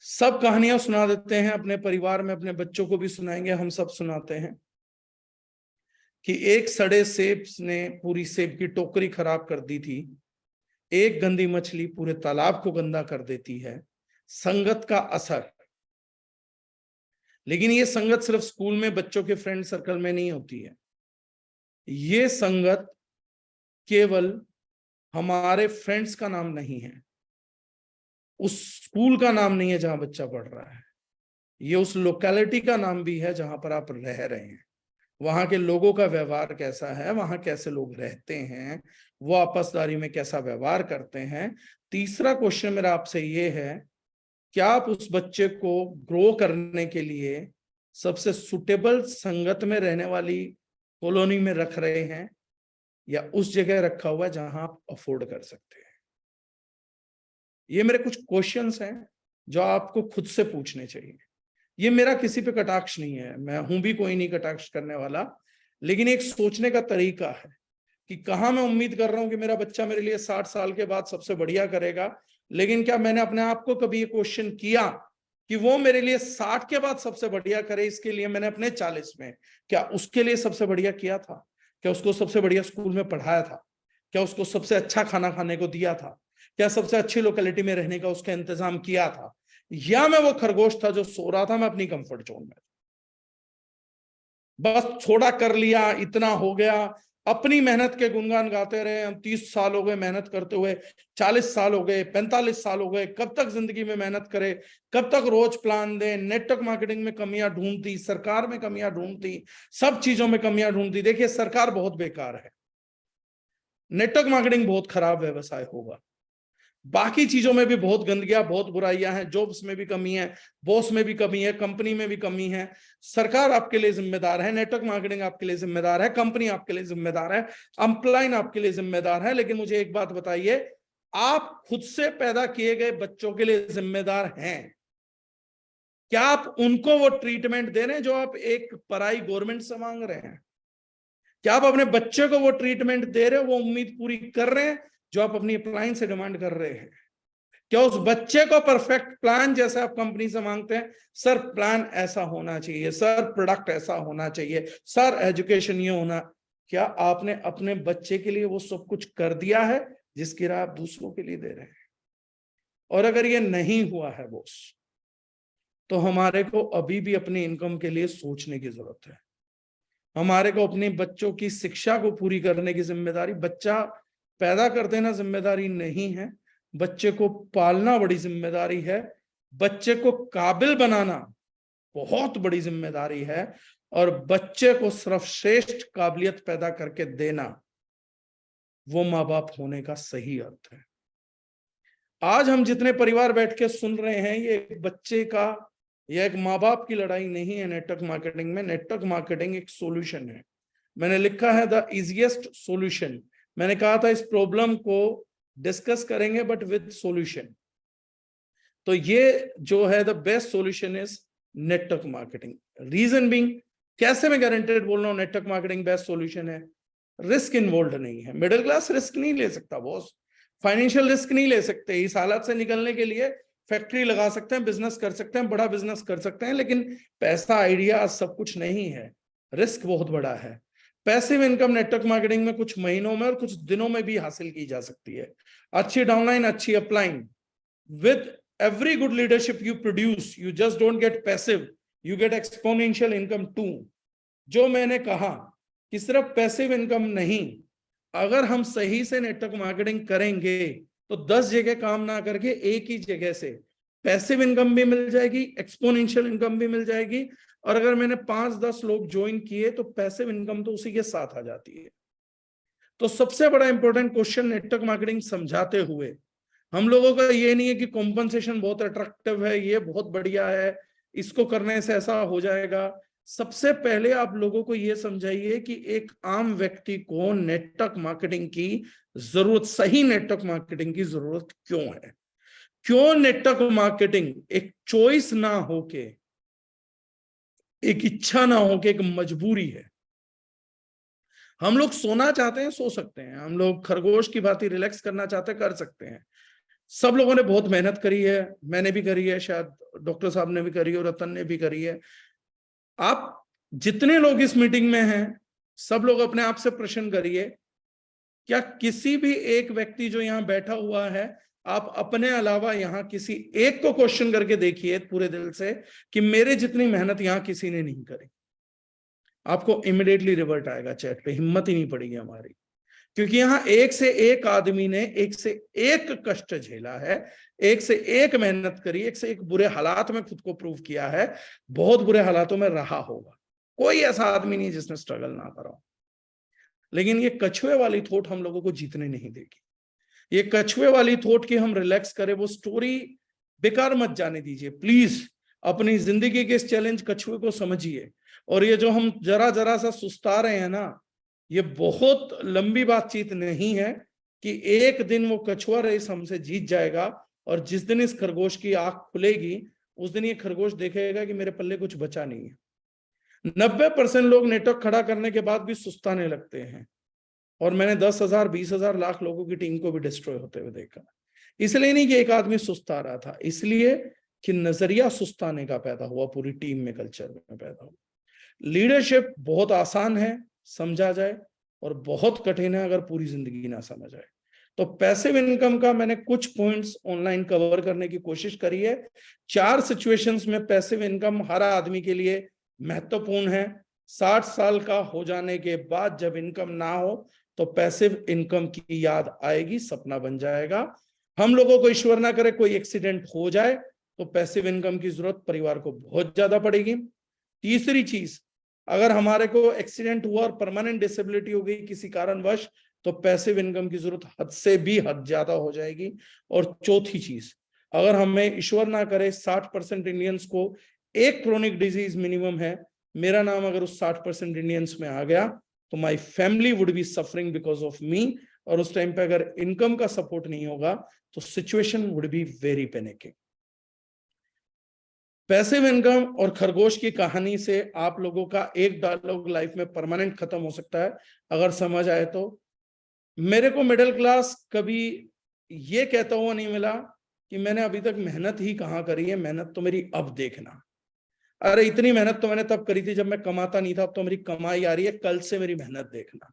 सब कहानियां सुना देते हैं अपने परिवार में, अपने बच्चों को भी सुनाएंगे, हम सब सुनाते हैं कि एक सड़े सेब ने पूरी सेब की टोकरी खराब कर दी थी, एक गंदी मछली पूरे तालाब को गंदा कर देती है, संगत का असर। लेकिन ये संगत सिर्फ स्कूल में बच्चों के फ्रेंड सर्कल में नहीं होती है, ये संगत केवल हमारे फ्रेंड्स का नाम नहीं है, उस स्कूल का नाम नहीं है जहां बच्चा पढ़ रहा है, ये उस लोकेलिटी का नाम भी है जहां पर आप रह रहे हैं। वहां के लोगों का व्यवहार कैसा है, वहां कैसे लोग रहते हैं, वो आपसदारी में कैसा व्यवहार करते हैं। तीसरा क्वेश्चन मेरा आपसे ये है, क्या आप उस बच्चे को ग्रो करने के लिए सबसे सुटेबल संगत में रहने वाली कॉलोनी में रख रहे हैं, या उस जगह रखा हुआ है जहां आप अफोर्ड कर सकते हैं? ये मेरे कुछ क्वेश्चंस हैं जो आपको खुद से पूछने चाहिए। ये मेरा किसी पे कटाक्ष नहीं है, मैं हूं भी कोई नहीं कटाक्ष करने वाला, लेकिन एक सोचने का तरीका है कि कहां मैं उम्मीद कर रहा हूं कि मेरा बच्चा मेरे लिए 60 साल के बाद सबसे बढ़िया करेगा, लेकिन क्या मैंने अपने आप को कभी ये क्वेश्चन किया कि वो मेरे लिए 60 के बाद सबसे बढ़िया करे, इसके लिए मैंने अपने 40 में क्या उसके लिए सबसे बढ़िया किया था? क्या उसको सबसे बढ़िया स्कूल में पढ़ाया था? क्या उसको सबसे अच्छा खाना खाने को दिया था? क्या सबसे अच्छी लोकेलिटी में रहने का उसका इंतजाम किया था? या मैं वो खरगोश था जो सो रहा था, मैं अपनी कंफर्ट जोन में, बस थोड़ा कर लिया, इतना हो गया, अपनी मेहनत के गुणगान गाते रहे। हम 30 साल हो गए मेहनत करते हुए, 40 साल हो गए, 45 साल हो गए, कब तक जिंदगी में मेहनत करें, कब तक रोज प्लान दें। नेटवर्क मार्केटिंग में कमियां ढूंढती, सरकार में कमियां ढूंढती, सब चीजों में कमियां ढूंढती। देखिए सरकार बहुत बेकार है, नेटवर्क मार्केटिंग बहुत खराब व्यवसाय होगा, बाकी चीजों में भी बहुत गंदगियां, बहुत बुराइयां हैं, जॉब्स में भी कमी है, बॉस में भी कमी है, कंपनी में भी कमी है। सरकार आपके लिए जिम्मेदार है, नेटवर्क मार्केटिंग आपके लिए जिम्मेदार है, कंपनी आपके लिए जिम्मेदार है, अपलाइन आपके लिए जिम्मेदार है। लेकिन मुझे एक बात बताइए, आप खुद से पैदा किए गए बच्चों के लिए जिम्मेदार हैं? क्या आप उनको वो ट्रीटमेंट दे रहे हैं जो आप एक पराई गवर्नमेंट से मांग रहे हैं? क्या आप अपने बच्चे को वो ट्रीटमेंट दे रहे हो, वो उम्मीद पूरी कर रहे हैं जो आप अपनी अपलाइन से डिमांड कर रहे हैं? क्या उस बच्चे को परफेक्ट प्लान जैसे आप कंपनी से मांगते हैं, सर प्लान ऐसा होना चाहिए, सर प्रोडक्ट ऐसा होना चाहिए, सर एजुकेशन ये होना, क्या आपने अपने बच्चे के लिए वो सब कुछ कर दिया है जिसकी राह आप दूसरों के लिए दे रहे हैं? और अगर ये नहीं हुआ है बॉस, तो हमारे को अभी भी अपनी इनकम के लिए सोचने की जरूरत है। हमारे को अपने बच्चों की शिक्षा को पूरी करने की जिम्मेदारी, बच्चा पैदा कर देना जिम्मेदारी नहीं है, बच्चे को पालना बड़ी जिम्मेदारी है, बच्चे को काबिल बनाना बहुत बड़ी जिम्मेदारी है, और बच्चे को सर्वश्रेष्ठ काबिलियत पैदा करके देना वो माँ बाप होने का सही अर्थ है। आज हम जितने परिवार बैठ के सुन रहे हैं, ये एक बच्चे का या एक माँ बाप की लड़ाई नहीं है। नेटवर्क मार्केटिंग में, नेटवर्क मार्केटिंग एक सॉल्यूशन है। मैंने लिखा है द इजीएस्ट सॉल्यूशन। मैंने कहा था इस प्रॉब्लम को डिस्कस करेंगे बट विद सॉल्यूशन। तो ये जो है the best solution is network marketing. Reason being, कैसे मैं गारंटेड बोल रहा हूं नेटवर्क मार्केटिंग बेस्ट सॉल्यूशन है? रिस्क इन्वॉल्व नहीं है। मिडिल क्लास रिस्क नहीं ले सकता बॉस, फाइनेंशियल रिस्क नहीं ले सकते। इस हालत से निकलने के लिए फैक्ट्री लगा सकते हैं, बिजनेस कर सकते हैं, बड़ा बिजनेस कर सकते हैं, लेकिन पैसा, आइडिया सब कुछ नहीं है, रिस्क बहुत बड़ा है। पैसिव इनकम नेटवर्क मार्केटिंग में कुछ महीनों में और कुछ दिनों में भी हासिल की जा सकती है। अच्छी डाउनलाइन, अच्छी upline, with every good leadership you produce, you just don't get passive, you get exponential income too। जो मैंने कहा कि सिर्फ पैसिव इनकम नहीं, अगर हम सही से नेटवर्क मार्केटिंग करेंगे तो 10 जगह काम ना करके एक ही जगह से पैसिव इनकम भी मिल जाएगी, एक्सपोनेंशियल इनकम भी मिल जाएगी। और अगर मैंने 5-10 लोग ज्वाइन किए तो पैसिव इनकम तो उसी के साथ आ जाती है। तो सबसे बड़ा इंपॉर्टेंट क्वेश्चन नेटवर्क मार्केटिंग समझाते हुए, हम लोगों का ये नहीं है कि कॉम्पनसेशन बहुत अट्रैक्टिव है, ये बहुत बढ़िया है, इसको करने से ऐसा हो जाएगा। सबसे पहले आप लोगों को ये समझाइए कि एक आम व्यक्ति को नेटवर्क मार्केटिंग की जरूरत, सही नेटवर्क मार्केटिंग की जरूरत क्यों है? क्यों नेटवर्क मार्केटिंग एक चॉइस ना होके, एक इच्छा ना होके, एक मजबूरी है? हम लोग सोना चाहते हैं, सो सकते हैं, हम लोग खरगोश की भांति रिलैक्स करना चाहते हैं, कर सकते हैं। सब लोगों ने बहुत मेहनत करी है, मैंने भी करी है, शायद डॉक्टर साहब ने भी करी है, और रतन ने भी करी है। आप जितने लोग इस मीटिंग में हैं, सब लोग अपने आप से प्रश्न करिए, क्या किसी भी एक व्यक्ति जो यहाँ बैठा हुआ है, आप अपने अलावा यहाँ किसी एक को क्वेश्चन करके देखिए पूरे दिल से कि मेरे जितनी मेहनत यहाँ किसी ने नहीं करी। आपको इमिडिएटली रिवर्ट आएगा चैट पे, हिम्मत ही नहीं पड़ेगी हमारी, क्योंकि यहाँ एक से एक आदमी ने एक से एक कष्ट झेला है, एक से एक मेहनत करी, एक से एक बुरे हालात में खुद को प्रूव किया है, बहुत बुरे हालातों में रहा होगा। कोई ऐसा आदमी नहीं जिसने स्ट्रगल ना करा हो। लेकिन ये कछुए वाली थॉट हम लोगों को जीतने नहीं देगी। ये कछुए वाली थॉट की हम रिलैक्स करें, वो स्टोरी बेकार मत जाने दीजिए प्लीज। अपनी जिंदगी के इस चैलेंज कछुए को समझिए। और ये जो हम जरा जरा सा सुस्ता रहे हैं ना, ये बहुत लंबी बातचीत नहीं है कि एक दिन वो कछुआ रेस हमसे जीत जाएगा, और जिस दिन इस खरगोश की आंख खुलेगी उस दिन ये खरगोश देखेगा कि मेरे पल्ले कुछ बचा नहीं है। 90% लोग नेटवर्क खड़ा करने के बाद भी सुस्ताने लगते हैं, और मैंने 10,000, 20,000, लाख लोगों की टीम को भी डिस्ट्रॉय होते हुए देखा। इसलिए नहीं कि एक आदमी सुस्ता रहा था, इसलिए कि नजरिया सुस्ताने का पैदा हुआ, पूरी टीम में, कल्चर में पैदा हुआ। लीडरशिप बहुत आसान है समझा जाए, और बहुत कठिन है अगर पूरी जिंदगी ना समझ आए। तो पैसिव इनकम का मैंने कुछ पॉइंट्स ऑनलाइन कवर करने की कोशिश करी है। 4 सिचुएशंस में पैसिव इनकम हर आदमी के लिए महत्वपूर्ण है। 60 साल का हो जाने के बाद जब इनकम ना हो तो पैसिव इनकम की याद आएगी, सपना बन जाएगा। हम लोगों को ईश्वर ना करे कोई एक्सीडेंट हो जाए तो पैसिव इनकम की जरूरत परिवार को बहुत ज्यादा पड़ेगी। तीसरी चीज, अगर हमारे को एक्सीडेंट हुआ और परमानेंट डिसेबिलिटी हो गई किसी कारणवश, तो पैसिव इनकम की जरूरत हद से भी हद ज्यादा हो जाएगी। और चौथी चीज, अगर हमें ईश्वर ना करे 60% इंडियंस को एक क्रोनिक डिजीज मिनिमम है, मेरा नाम अगर उस 60% इंडियंस में आ गया तो my family would be suffering because of me. और उस टाइम पे अगर इनकम का सपोर्ट नहीं होगा तो situation would be very panicking. Passive income और खरगोश की कहानी से आप लोगों का एक डायलॉग लाइफ में परमानेंट खत्म हो सकता है अगर समझ आए तो। मेरे को मिडिल क्लास कभी ये कहता हुआ नहीं मिला कि मैंने अभी तक मेहनत ही कहाँ करी है, मेहनत तो मेरी अब देखना। अरे इतनी मेहनत तो मैंने तब करी थी जब मैं कमाता नहीं था, अब तो मेरी कमाई आ रही है, कल से मेरी मेहनत देखना।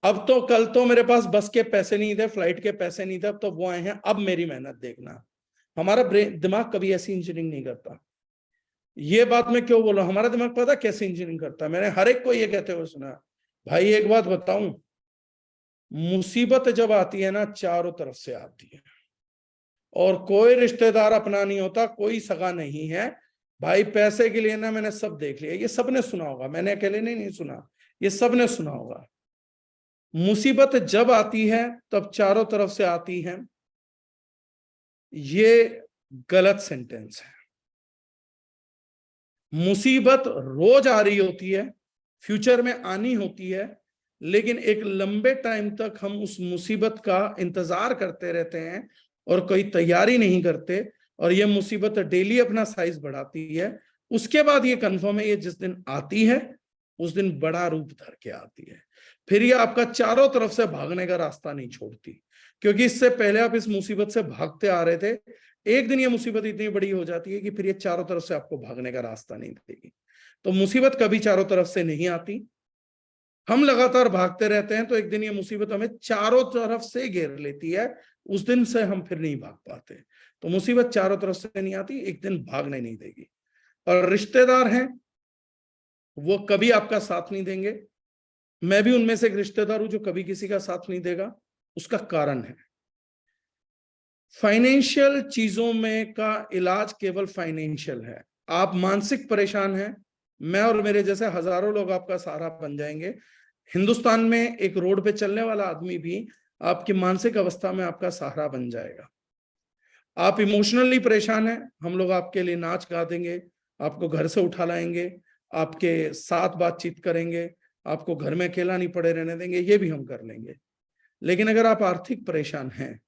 अब तो कल तो मेरे पास बस के पैसे नहीं थे, फ्लाइट के पैसे नहीं थे, अब तो वो आए हैं, अब मेरी मेहनत देखना। हमारा दिमाग कभी ऐसी इंजीनियरिंग नहीं करता। ये बात मैं क्यों बोल रहा हूं, हमारा दिमाग पता कैसे इंजीनियरिंग करता है, मैंने हर एक को ये कहते हुए सुना। भाई एक बात बताऊं, मुसीबत जब आती है ना चारों तरफ से आती है, और कोई रिश्तेदार अपना नहीं होता, कोई सगा नहीं है। भाई पैसे के लिए ना मैंने सब देख लिया, ये सबने सुना होगा, मैंने अकेले नहीं सुना, ये सबने सुना होगा। मुसीबत जब आती है तब चारों तरफ से आती है, ये गलत सेंटेंस है। मुसीबत रोज आ रही होती है, फ्यूचर में आनी होती है, लेकिन एक लंबे टाइम तक हम उस मुसीबत का इंतजार करते रहते हैं और कोई तैयारी नहीं करते, और ये मुसीबत डेली अपना साइज बढ़ाती है। उसके बाद ये कंफर्म है, ये जिस दिन आती है उस दिन बड़ा रूप धर के आती है। फिर ये आपका चारों तरफ से भागने का रास्ता नहीं छोड़ती, क्योंकि इससे पहले आप इस मुसीबत से भागते आ रहे थे। एक दिन ये मुसीबत इतनी बड़ी हो जाती है कि फिर ये चारों तरफ से आपको भागने का रास्ता नहीं देगी। तो मुसीबत कभी चारों तरफ से नहीं आती, हम लगातार भागते रहते हैं तो एक दिन ये मुसीबत हमें चारों तरफ से घेर लेती है, उस दिन से हम फिर नहीं भाग पाते। तो मुसीबत चारों तरफ से नहीं आती, एक दिन भागने नहीं देगी। और रिश्तेदार हैं वो कभी आपका साथ नहीं देंगे, मैं भी उनमें से एक रिश्तेदार हूं जो कभी किसी का साथ नहीं देगा। उसका कारण है, फाइनेंशियल चीजों में का इलाज केवल फाइनेंशियल है। आप मानसिक परेशान हैं, मैं और मेरे जैसे हजारों लोग आपका सहारा बन जाएंगे। हिंदुस्तान में एक रोड पे चलने वाला आदमी भी आपकी मानसिक अवस्था में आपका सहारा बन जाएगा। आप इमोशनली परेशान हैं, हम लोग आपके लिए नाच गा देंगे, आपको घर से उठा लाएंगे, आपके साथ बातचीत करेंगे, आपको घर में अकेला नहीं पड़े रहने देंगे, ये भी हम कर लेंगे। लेकिन अगर आप आर्थिक परेशान हैं,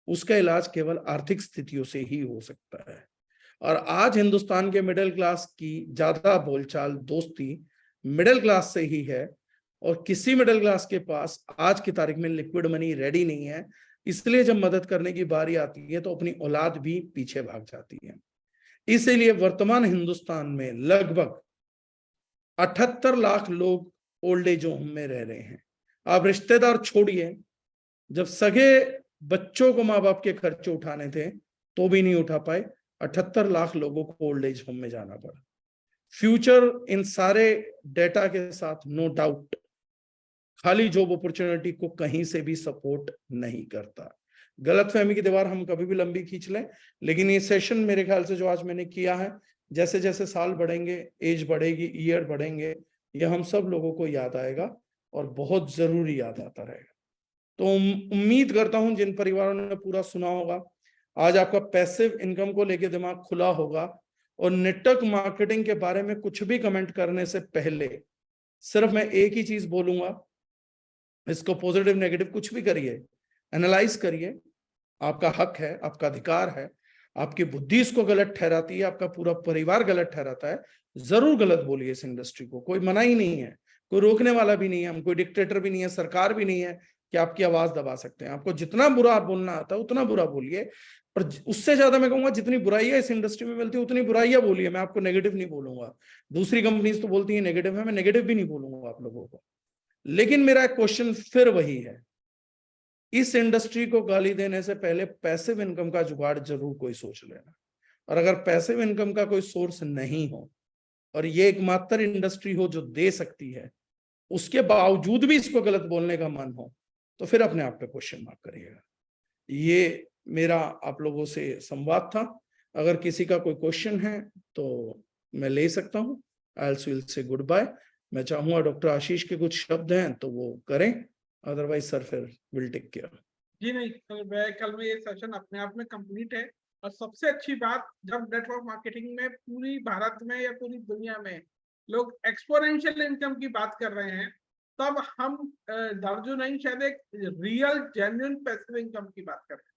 उसका इलाज केवल आर्थिक स्थितियों से ही हो सकता है। और आज हिंदुस्तान के मिडिल क्लास की ज्यादा बोलचाल दोस्ती मिडिल क्लास से ही है, और किसी मिडिल क्लास के पास आज की तारीख में लिक्विड मनी रेडी नहीं है। इसलिए जब मदद करने की बारी आती है तो अपनी औलाद भी पीछे भाग जाती है। इसीलिए वर्तमान हिंदुस्तान में लगभग 78 लाख लोग ओल्ड एज होम में रह रहे हैं। आप रिश्तेदार छोड़िए, जब सगे बच्चों को माँ बाप के खर्चे उठाने थे तो भी नहीं उठा पाए, 78 लाख लोगों को ओल्ड एज होम में जाना पड़ा। फ्यूचर इन सारे डेटा के साथ नो डाउट खाली जॉब अपॉर्चुनिटी को कहीं से भी सपोर्ट नहीं करता। गलतफहमी की दीवार हम कभी भी लंबी खींच लें, लेकिन ये सेशन मेरे ख्याल से जो आज मैंने किया है, जैसे जैसे साल बढ़ेंगे, एज बढ़ेगी, ईयर बढ़ेंगे, ये हम सब लोगों को याद आएगा और बहुत जरूरी याद आता रहेगा। तो उम्मीद करता हूं जिन परिवारों ने पूरा सुना होगा, आज आपका पैसिव इनकम को लेकर दिमाग खुला होगा। और नेटवर्क मार्केटिंग के बारे में कुछ भी कमेंट करने से पहले सिर्फ मैं एक ही चीज बोलूंगा, इसको पॉजिटिव नेगेटिव कुछ भी करिए, एनालाइज करिए, आपका हक है, आपका अधिकार है। आपकी बुद्धि इसको गलत ठहराती है, आपका पूरा परिवार गलत ठहराता है, जरूर गलत बोलिए इस इंडस्ट्री को, कोई मना ही नहीं है, कोई रोकने वाला भी नहीं है, हम कोई डिक्टेटर भी नहीं है, सरकार भी नहीं है कि आपकी आवाज दबा सकते हैं। आपको जितना बुरा बोलना आता है उतना बुरा बोलिए, और उससे ज्यादा मैं कहूंगा जितनी बुराइयां इस इंडस्ट्री में मिलती है उतनी बुराइयां बोलिए। मैं आपको नेगेटिव नहीं बोलूंगा, दूसरी कंपनीज तो बोलती है नेगेटिव है, मैं नेगेटिव भी नहीं बोलूंगा आप लोगों को। लेकिन मेरा क्वेश्चन फिर वही है, इस इंडस्ट्री को गाली देने से पहले पैसिव इनकम का जुगाड़ जरूर कोई सोच लेना। और अगर पैसिव इनकम का कोई सोर्स नहीं हो और ये एकमात्र इंडस्ट्री हो जो दे सकती है, उसके बावजूद भी इसको गलत बोलने का मन हो, तो फिर अपने आप पे क्वेश्चन मार्क करिएगा। ये मेरा आप लोगों से संवाद था। अगर किसी का कोई क्वेश्चन है तो मैं ले सकता हूँ, else will say goodbye. मैं चाहूंगा डॉक्टर आशीष के कुछ शब्द हैं तो वो करें, अदरवाइज सर फिर विल टेक केयर। जी नहीं, कल में ये सेशन अपने आप में कंप्लीट है। और सबसे अच्छी बात, जब नेटवर्क मार्केटिंग में पूरी भारत में या पूरी दुनिया में लोग एक्सपोनेंशियल इनकम की बात कर रहे हैं, तब हम दार्जु नहीं, शायद एक रियल जेन्युइन पैसिव इनकम की बात कर रहे हैं।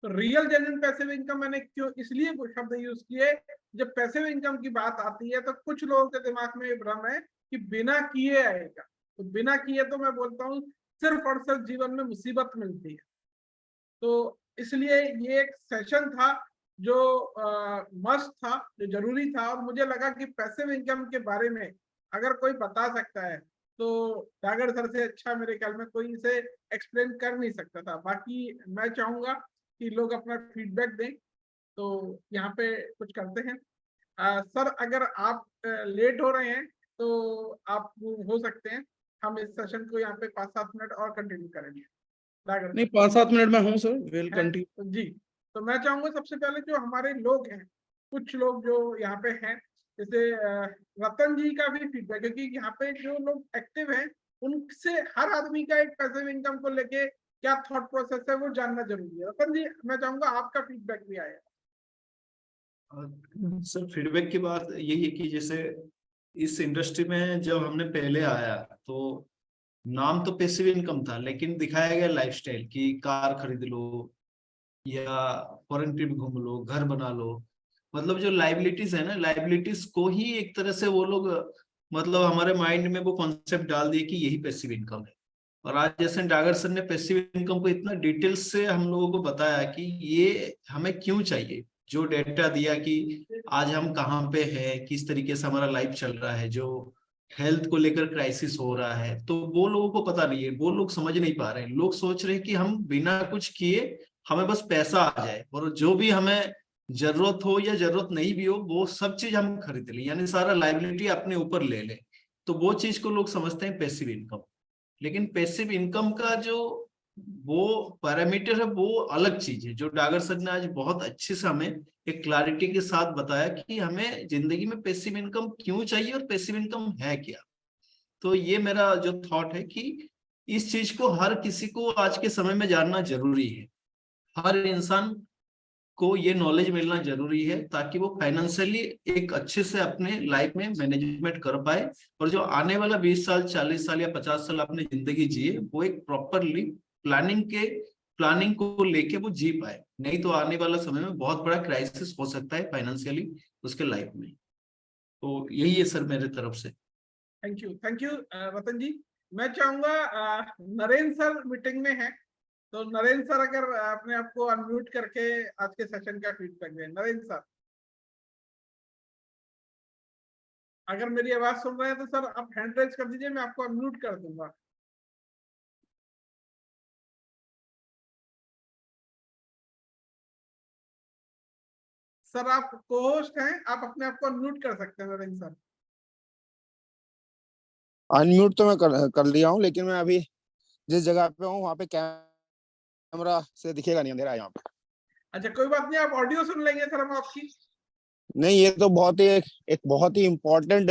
तो रियल जेन्युइन पैसिव इनकम मैंने क्यों इसलिए वो शब्द यूज किए, जब पैसिव इनकम की बात आती है तो कुछ लोगों के दिमाग में ये भ्रम है कि बिना किए आएगा। तो बिना किए तो मैं बोलता हूँ सिर्फ और सिर्फ जीवन में मुसीबत मिलती है। तो इसलिए ये एक सेशन था जो मस्ट था, जो जरूरी था। और मुझे लगा कि पैसिव इनकम के बारे में अगर कोई बता सकता है तो डागर सर से अच्छा मेरे ख्याल में कोई इसे एक्सप्लेन कर नहीं सकता था। बाकी मैं चाहूंगा कि लोग अपना फीडबैक दें, तो यहाँ पे कुछ करते हैं। सर अगर आप लेट हो रहे हैं तो आप हो सकते हैं, हम इस सेशन को यहाँ पे 5-7 मिनट और कंटिन्यू करेंगे। नहीं, 5-7 मिनट में हूँ सर, विल कंटिन्यू। जी, तो मैं चाहूंगा सबसे पहले जो हमारे लोग हैं, कुछ लोग जो यहाँ पे हैं, जैसे रतन जी का भी फीडबैक, क्योंकि यहाँ पे जो लोग एक्टिव हैं उनसे हर आदमी का एक पैसिव इनकम को लेके क्या थॉट प्रोसेस है वो जानना जरूरी है। रतन जी, मैं चाहूंगा आपका फीडबैक भी आएगा। सर फीडबैक की बात यही है कि जैसे इस इंडस्ट्री में जब हमने पहले आया तो नाम तो पैसिव इनकम था, लेकिन दिखाया गया लाइफस्टाइल कि कार खरीद लो या फॉरेन ट्रिप घूम लो, घर बना लो। मतलब जो लाइबिलिटीज है ना, लाइबिलिटीज को ही एक तरह से वो लोग मतलब हमारे माइंड में वो कॉन्सेप्ट डाल दिए कि यही पैसिव इनकम है। और आज जैसे डागर सर ने पैसिव इनकम को इतना डिटेल्स से हम लोगों को बताया कि ये हमें क्यों चाहिए, जो डेटा दिया कि आज हम कहाँ पे हैं, किस तरीके से हमारा लाइफ चल रहा है, जो हेल्थ को लेकर क्राइसिस हो रहा है, तो वो लोगों को पता नहीं है, वो लोग समझ नहीं पा रहे हैं। लोग सोच रहे हैं कि हम बिना कुछ किए हमें बस पैसा आ जाए और जो भी हमें जरूरत हो या जरूरत नहीं भी हो वो सब चीज हम खरीद लें, यानी सारा लाइबिलिटी अपने ऊपर ले लें। तो वो चीज को लोग समझते हैं पैसिव इनकम। लेकिन पैसिव इनकम का जो वो पैरामीटर है वो अलग चीज है, जो डागर सर ने आज बहुत अच्छे से हमें एक क्लैरिटी के साथ बताया कि हमें जिंदगी में पैसिव इनकम क्यों चाहिए और पैसिव इनकम है क्या। तो ये मेरा जो थॉट है कि इस चीज को हर किसी को आज के समय में जानना जरूरी है। हर इंसान को ये नॉलेज मिलना जरूरी है ताकि वो फाइनेंशियली एक अच्छे से अपने लाइफ में मैनेजमेंट कर पाए और जो आने वाला 20 साल 40 साल या 50 साल अपनी जिंदगी जिए वो एक प्रॉपरली प्लानिंग को लेके वो जी पाए। नहीं तो आने वाला समय में बहुत बड़ा क्राइसिस हो सकता है फाइनेंशियली उसके लाइफ में। तो यही है सर मेरे तरफ से। थैंक यू रतन जी। मैं चाहूंगा नरेंद्र सर मीटिंग में है, तो नरेंद्र सर अगर अपने आप को अनम्यूट करके आज के सेशन का फीडबैक दें। नरेंद्र सर, अगर मेरी आवाज सुन रहे हैं तो सर आप हैंड रेज कर दीजिए, मैं आपको अनम्यूट कर दूंगा। सर आप को-होस्ट हैं, आप अपने आप को अनम्यूट कर सकते हैं नरेंद्र सर। अनम्यूट तो मैं कर लिया हूँ, लेकिन मैं अभी जिस जगह पे हूँ वहाँ पे कैमरा से दिखेगा नहीं, अंधेरा है यहाँ पे। अच्छा कोई बात नहीं, आप ऑडियो सुन लेंगे सर हम आपकी। नहीं, ये तो बहुत ही एक बहुत ही इम्पोर्टेंट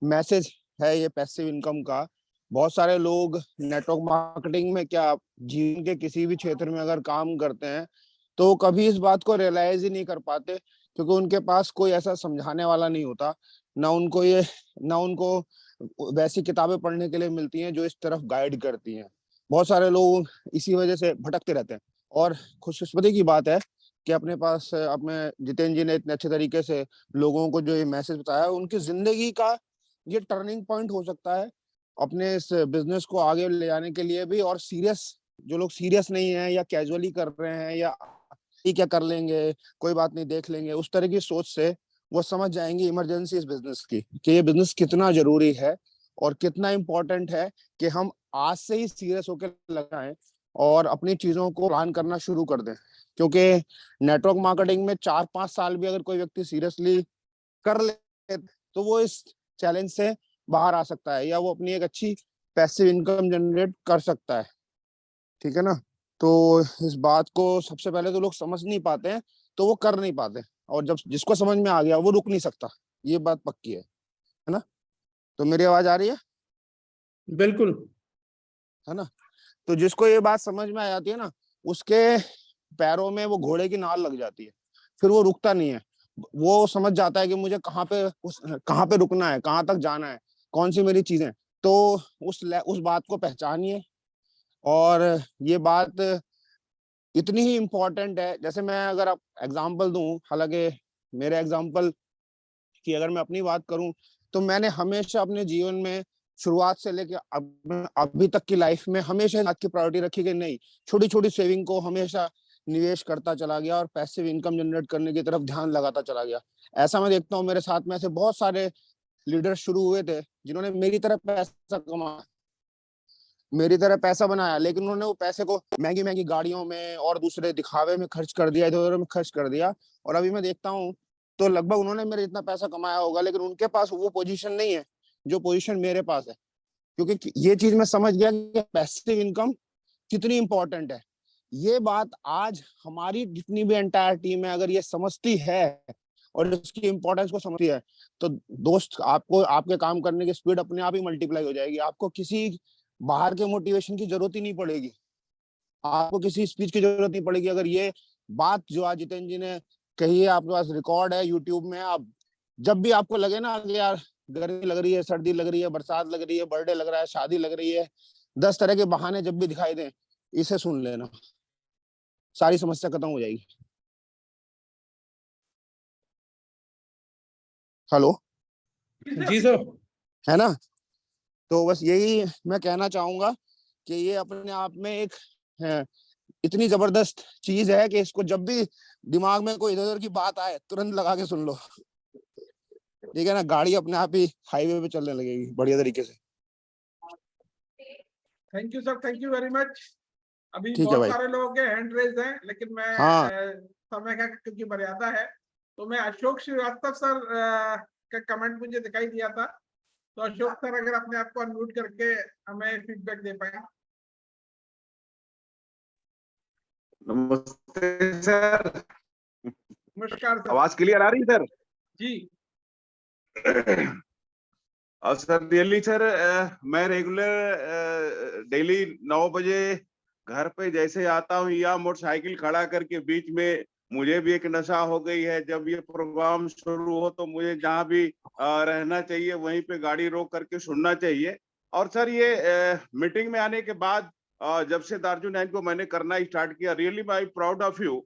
मैसेज है ये पैसिव इनकम का। बहुत सारे लोग नेटवर्क मार्केटिंग में क्या जीवन के किसी भी क्षेत्र में अगर काम करते हैं तो कभी इस बात को रियलाइज ही नहीं कर पाते, क्योंकि उनके पास कोई ऐसा समझाने वाला नहीं होता। ना उनको वैसी किताबें पढ़ने के लिए मिलती हैं जो इस तरफ गाइड करती हैं। बहुत सारे लोग इसी वजह से भटकते रहते हैं। और खुशकिस्मती की बात है कि अपने जितेंद्र जी ने इतने अच्छे तरीके से लोगों को जो ये मैसेज बताया, उनकी जिंदगी का ये टर्निंग पॉइंट हो सकता है अपने इस बिजनेस को आगे ले जाने के लिए भी। और जो लोग सीरियस नहीं है या कैजुअली कर रहे हैं या क्या कर लेंगे, कोई बात नहीं देख लेंगे, उस तरह की सोच से वो समझ जाएंगे इमरजेंसी इस बिजनेस की, कि ये बिजनेस कितना जरूरी है और कितना इम्पोर्टेंट है कि हम आज से ही सीरियस होकर लगाएं और अपनी चीजों को प्लान करना शुरू कर दें। क्योंकि नेटवर्क मार्केटिंग में 4-5 साल भी अगर कोई व्यक्ति सीरियसली कर ले तो वो इस चैलेंज से बाहर आ सकता है या वो अपनी एक अच्छी पैसिव इनकम जनरेट कर सकता है। ठीक है ना। तो इस बात को सबसे पहले तो लोग समझ नहीं पाते हैं, तो वो कर नहीं पाते, और जब जिसको समझ में आ गया वो रुक नहीं सकता, ये बात पक्की है ना। तो मेरी आवाज आ रही है बिल्कुल। है ना। तो जिसको ये बात समझ में आ जाती है ना, उसके पैरों में वो घोड़े की नाल लग जाती है, फिर वो रुकता नहीं है। वो समझ जाता है कि मुझे कहाँ पे रुकना है, कहाँ तक जाना है, कौन सी मेरी चीजें। तो उस बात को पहचानिए। और ये बात इतनी ही इम्पोर्टेंट है, जैसे मैं अगर आप एग्जांपल दूं, हालांकि मेरे एग्जांपल की अगर मैं अपनी बात करूं, तो मैंने हमेशा अपने जीवन में शुरुआत से लेकर अभी तक की लाइफ में हमेशा इस बात की प्रायोरिटी रखी कि नहीं, छोटी छोटी सेविंग को हमेशा निवेश करता चला गया और पैसिव इनकम जनरेट करने की तरफ ध्यान लगाता चला गया। ऐसा मैं देखता हूँ मेरे साथ में ऐसे बहुत सारे लीडर शुरू हुए थे जिन्होंने मेरी तरह पैसा कमाया, मेरी तरह पैसा बनाया, लेकिन उन्होंने वो पैसे को महंगी महंगी गाड़ियों में और दूसरे दिखावे में खर्च कर दिया, इधर उधर में खर्च कर दिया। और अभी मैं देखता हूँ तो लगभग उन्होंने मेरे इतना पैसा कमाया होगा, लेकिन उनके पास वो पोजीशन नहीं है जो पोजीशन मेरे पास है। क्योंकि ये चीज मैं समझ गया कि पैसिव इनकम कितनी इंपॉर्टेंट है। ये बात आज हमारी जितनी भी एंटायर टीम है अगर ये समझती है और इसकी इंपॉर्टेंस को समझती है, तो दोस्त आपको आपके काम करने की स्पीड अपने आप ही मल्टीप्लाई हो जाएगी। आपको किसी बाहर के मोटिवेशन की जरूरत ही नहीं पड़ेगी, आपको किसी स्पीच की जरूरत नहीं पड़ेगी। अगर ये बात जो आज जितेंद्र जी ने कही है, आपके पास रिकॉर्ड है यूट्यूब में, आप जब भी आपको लगे ना कि यार गर्मी लग रही है, सर्दी लग रही है, बरसात लग रही है, बर्थडे लग रहा है, शादी लग रही है, 10 तरह के बहाने जब भी दिखाई दें, इसे सुन लेना, सारी समस्या खत्म हो जाएगी। हेलो। जी सर। है ना। तो बस यही मैं कहना चाहूंगा कि ये अपने आप में एक इतनी जबरदस्त चीज है कि इसको जब भी दिमाग में कोई इधर उधर की बात आए तुरंत लगा के सुन लो। ठीक है ना, गाड़ी अपने आप ही हाईवे पे चलने लगेगी बढ़िया तरीके से। Thank you sir, thank you very much. अभी ठीक है बहुत भाई। सारे लोगों के हैंड रेज हैं, लेकिन मैं हाँ। समय का क्योंकि मर्यादा है, तो मैं अशोक श्रीवास्तव सर का कमेंट मुझे दिखाई दिया था, तो अशोक सर अगर अपने आप को अनम्यूट करके हमें फीडबैक दे पाए। नमस्ते सर। नमस्कार सर। आवाज क्लियर आ रही है सर? जी। और सर रियली सर मैं रेगुलर डेली 9 बजे घर पे जैसे आता हूँ या मोटरसाइकिल खड़ा करके बीच में मुझे भी एक नशा हो गई है, जब ये प्रोग्राम शुरू हो तो मुझे जहाँ भी रहना चाहिए वहीं पे गाड़ी रोक करके सुनना चाहिए। और सर ये मीटिंग में आने के बाद जब से दार्जु 9 को मैंने करना स्टार्ट किया, really I proud of you.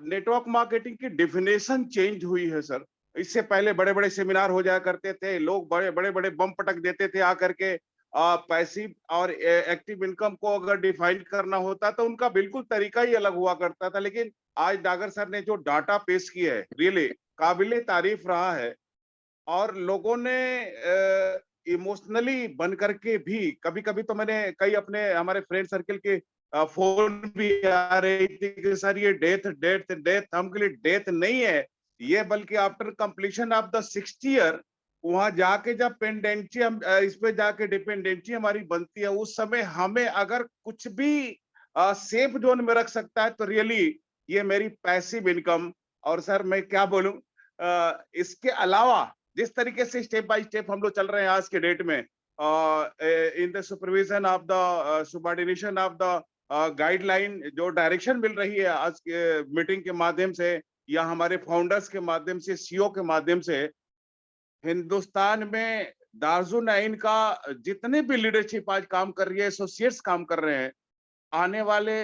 Network marketing की डेफिनेशन चेंज हुई है सर। इससे पहले बड़े बड़े सेमिनार हो जाया करते थे, लोग बड़े बड़े बम पटक देते थे आकर के। पैसिव और एक्टिव इनकम को अगर डिफाइन करना होता तो उनका बिल्कुल तरीका ही अलग हुआ करता था। लेकिन आज डागर सर ने जो डाटा पेश किया है रियली काबिले तारीफ रहा है। और लोगों ने इमोशनली बन करके भी कभी कभी तो मैंने कई अपने हमारे फ्रेंड सर्किल के फोन भी आ रही थी कि सर ये डेथ डेथ डेथ, हमके लिए डेथ नहीं है ये, बल्कि after completion of the 60 year वहां जाके जब पेंडेंसी हम इस पे जाके डिपेंडेंसी हमारी बनती है, उस समय हमें अगर कुछ भी सेफ जोन में रख सकता है तो रियली ये मेरी पैसिव इनकम। और सर मैं क्या बोलूं, इसके अलावा जिस तरीके से स्टेप बाय स्टेप हम लोग चल रहे हैं आज के डेट में in the supervision of the subordination of the guideline, जो डायरेक्शन मिल रही है आज के मीटिंग के माध्यम से या हमारे फाउंडर्स के माध्यम से, सीईओ के माध्यम से, हिंदुस्तान में दार्जु 9 का जितने भी लीडरशिप आज काम कर रही है, एसोसिएट्स काम कर रहे हैं, आने वाले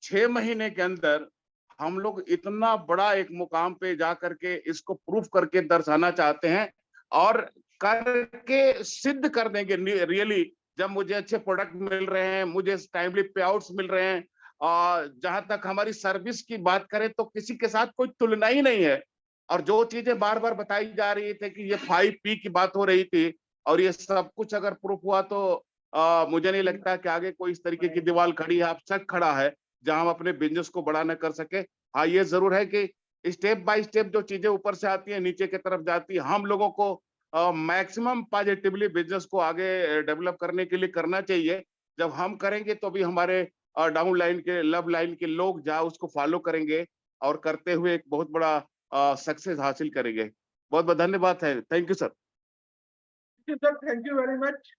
6 महीने के अंदर हम लोग इतना बड़ा एक मुकाम पे जा करके इसको प्रूफ करके दर्शाना चाहते हैं और करके सिद्ध कर देंगे रियली। जब मुझे अच्छे प्रोडक्ट मिल रहे हैं, मुझे टाइमली पे आउट्स मिल रहे हैं, और जहां तक हमारी सर्विस की बात करें तो किसी के साथ कोई तुलना ही नहीं है। और जो चीजें बार बार बताई जा रही थी कि ये 5P की बात हो रही थी, और ये सब कुछ अगर प्रूफ हुआ तो मुझे नहीं लगता कि आगे कोई इस तरीके की दीवार खड़ी है, आप सच खड़ा है जहां हम अपने बिजनेस को बड़ा न कर सके। हाँ ये जरूर है कि स्टेप बाय स्टेप जो चीजें ऊपर से आती है नीचे की तरफ जाती है, हम लोगों को मैक्सिमम पॉजिटिवली बिजनेस को आगे डेवलप करने के लिए करना चाहिए। जब हम करेंगे तो भी हमारे डाउन लाइन के लब लाइन के लोग जहाँ उसको फॉलो करेंगे और करते हुए एक बहुत बड़ा सक्सेस हासिल करेंगे। बहुत बहुत धन्यवाद है। Thank you sir. Sir thank you very much.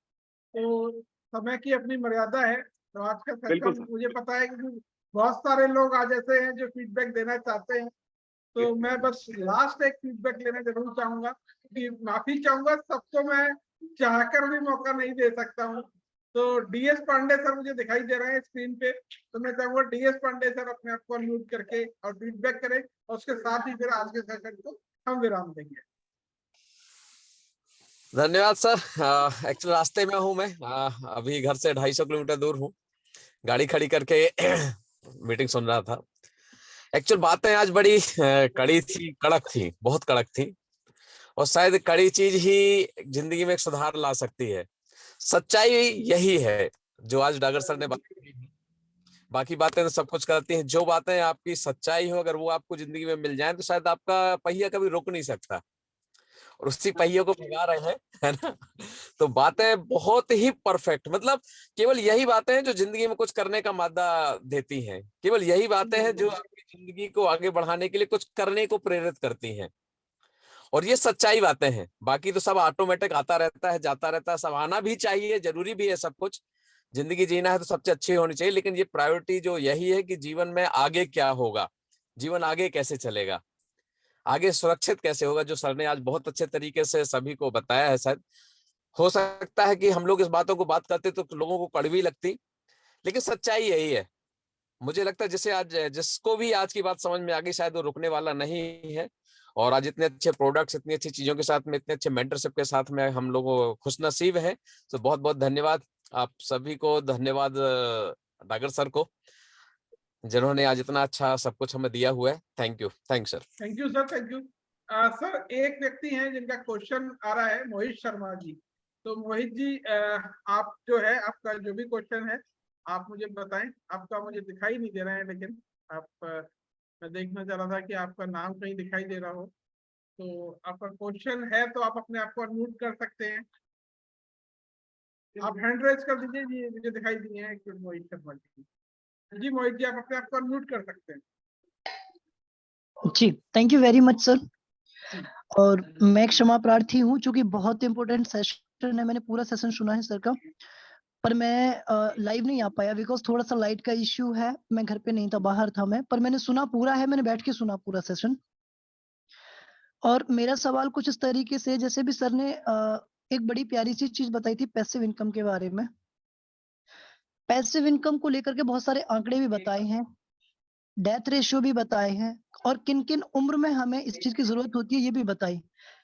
तो समय की अपनी मर्यादा है, तो आज का बिल्कुल सेशन सर। मुझे पता है कि बहुत सारे लोग आज ऐसे हैं जो फीडबैक देना चाहते हैं, तो मैं बस लास्ट एक फीडबैक लेना जरूर चाहूंगा कि माफी चाहूंगा, सबको मैं चाहकर भी मौका नहीं दे सकता हूँ। तो डीएस पांडे सर मुझे दिखाई दे रहे हैं स्क्रीन पे, तो मैं चाहूंगा डीएस पांडे सर अपने आप को अनम्यूट करके और फीडबैक करें, और उसके साथ ही फिर आज के सेशन को हम विराम देंगे। धन्यवाद सर। एक्चुअली रास्ते में हूँ मैं, अभी घर से 250 किलोमीटर दूर हूँ, गाड़ी खड़ी करके मीटिंग सुन रहा था। एक्चुअल बातें आज बड़ी कड़ी थी, कड़क थी, बहुत कड़क थी, और शायद कड़ी चीज ही जिंदगी में एक सुधार ला सकती है। सच्चाई यही है जो आज डागर सर ने बात की। बाकी बातें तो सब कुछ करती हैं, जो बातें आपकी सच्चाई हो अगर वो आपको जिंदगी में मिल जाए तो शायद आपका पहिया कभी रुक नहीं सकता, और उसी पहिए को भगा रहे हैं, है ना। तो बातें बहुत ही परफेक्ट, मतलब केवल यही बातें हैं जो जिंदगी में कुछ करने का मादा देती हैं, केवल यही बातें हैं जो आपकी जिंदगी को आगे बढ़ाने के लिए कुछ करने को प्रेरित करती हैं, और ये सच्चाई बातें हैं। बाकी तो सब ऑटोमेटिक आता रहता है, जाता रहता है, सब आना भी चाहिए, जरूरी भी है, सब कुछ जिंदगी जीना है तो सबसे अच्छी होनी चाहिए, लेकिन ये प्रायोरिटी जो यही है कि जीवन में आगे क्या होगा, जीवन आगे कैसे चलेगा, आगे सुरक्षित कैसे होगा, जो सर ने आज बहुत अच्छे तरीके से सभी को बताया है। शायद हो सकता है कि हम लोग इस बातों को बात करते तो लोगों को कड़वी लगती, लेकिन सच्चाई यही है। मुझे लगता है जिसे आज, जिसको भी आज की बात समझ में आ गई शायद वो रुकने वाला नहीं है, और आज इतने अच्छे प्रोडक्ट्स, इतनी अच्छी चीजों के साथ में, इतने अच्छे मेंटरशिप के साथ में हम लोग खुशनसीब हैं। तो बहुत बहुत धन्यवाद आप सभी को, धन्यवाद डागर सर को जिन्होंने आज इतना अच्छा सब कुछ हमें दिया हुआ है। Thank you sir. Thank you sir, thank you. Sir एक व्यक्ति हैं जिनका क्वेश्चन आ रहा है, मोहित शर्मा जी। तो मोहित जी, आप जो है, आपका जो भी क्वेश्चन है आप मुझे बताएं। आपका मुझे दिखाई नहीं दे रहा है, लेकिन आप मैं देखना चाह रहा था कि आपका नाम कहीं दिखाई दे रहा हो। तो आपका क्वेश्चन है तो आप अपने आप को अनम्यूट कर सकते हैं, आप हैंड रेज कर दीजिए जी, मुझे दिखाई दिए हैं मोहित शर्मा जी। जी मोहित जी, आप अपने आप को अनम्यूट कर सकते हैं। जी, thank you very much sir. और मैं क्षमा प्रार्थी हूँ, चूंकि बहुत इंपॉर्टेंट सेशन है, मैंने पूरा सेशन सुना है सर का, पर मैं लाइव नहीं आ पाया बिकॉज थोड़ा सा लाइट का इश्यू है, मैं घर पे नहीं था, बाहर था मैं, पर मैंने सुना पूरा है, मैंने बैठ के सुना पूरा सेशन। और मेरा सवाल कुछ इस तरीके से, जैसे भी सर ने एक बड़ी प्यारी सी चीज बताई थी पैसिव इनकम के बारे में। पैसिव इनकम को लेकर के बहुत सारे आंकड़े भी बताए हैं, डेथ रेशियो भी बताए हैं, और किन किन उम्र में हमें इस चीज की जरूरत होती है ये भी बताई।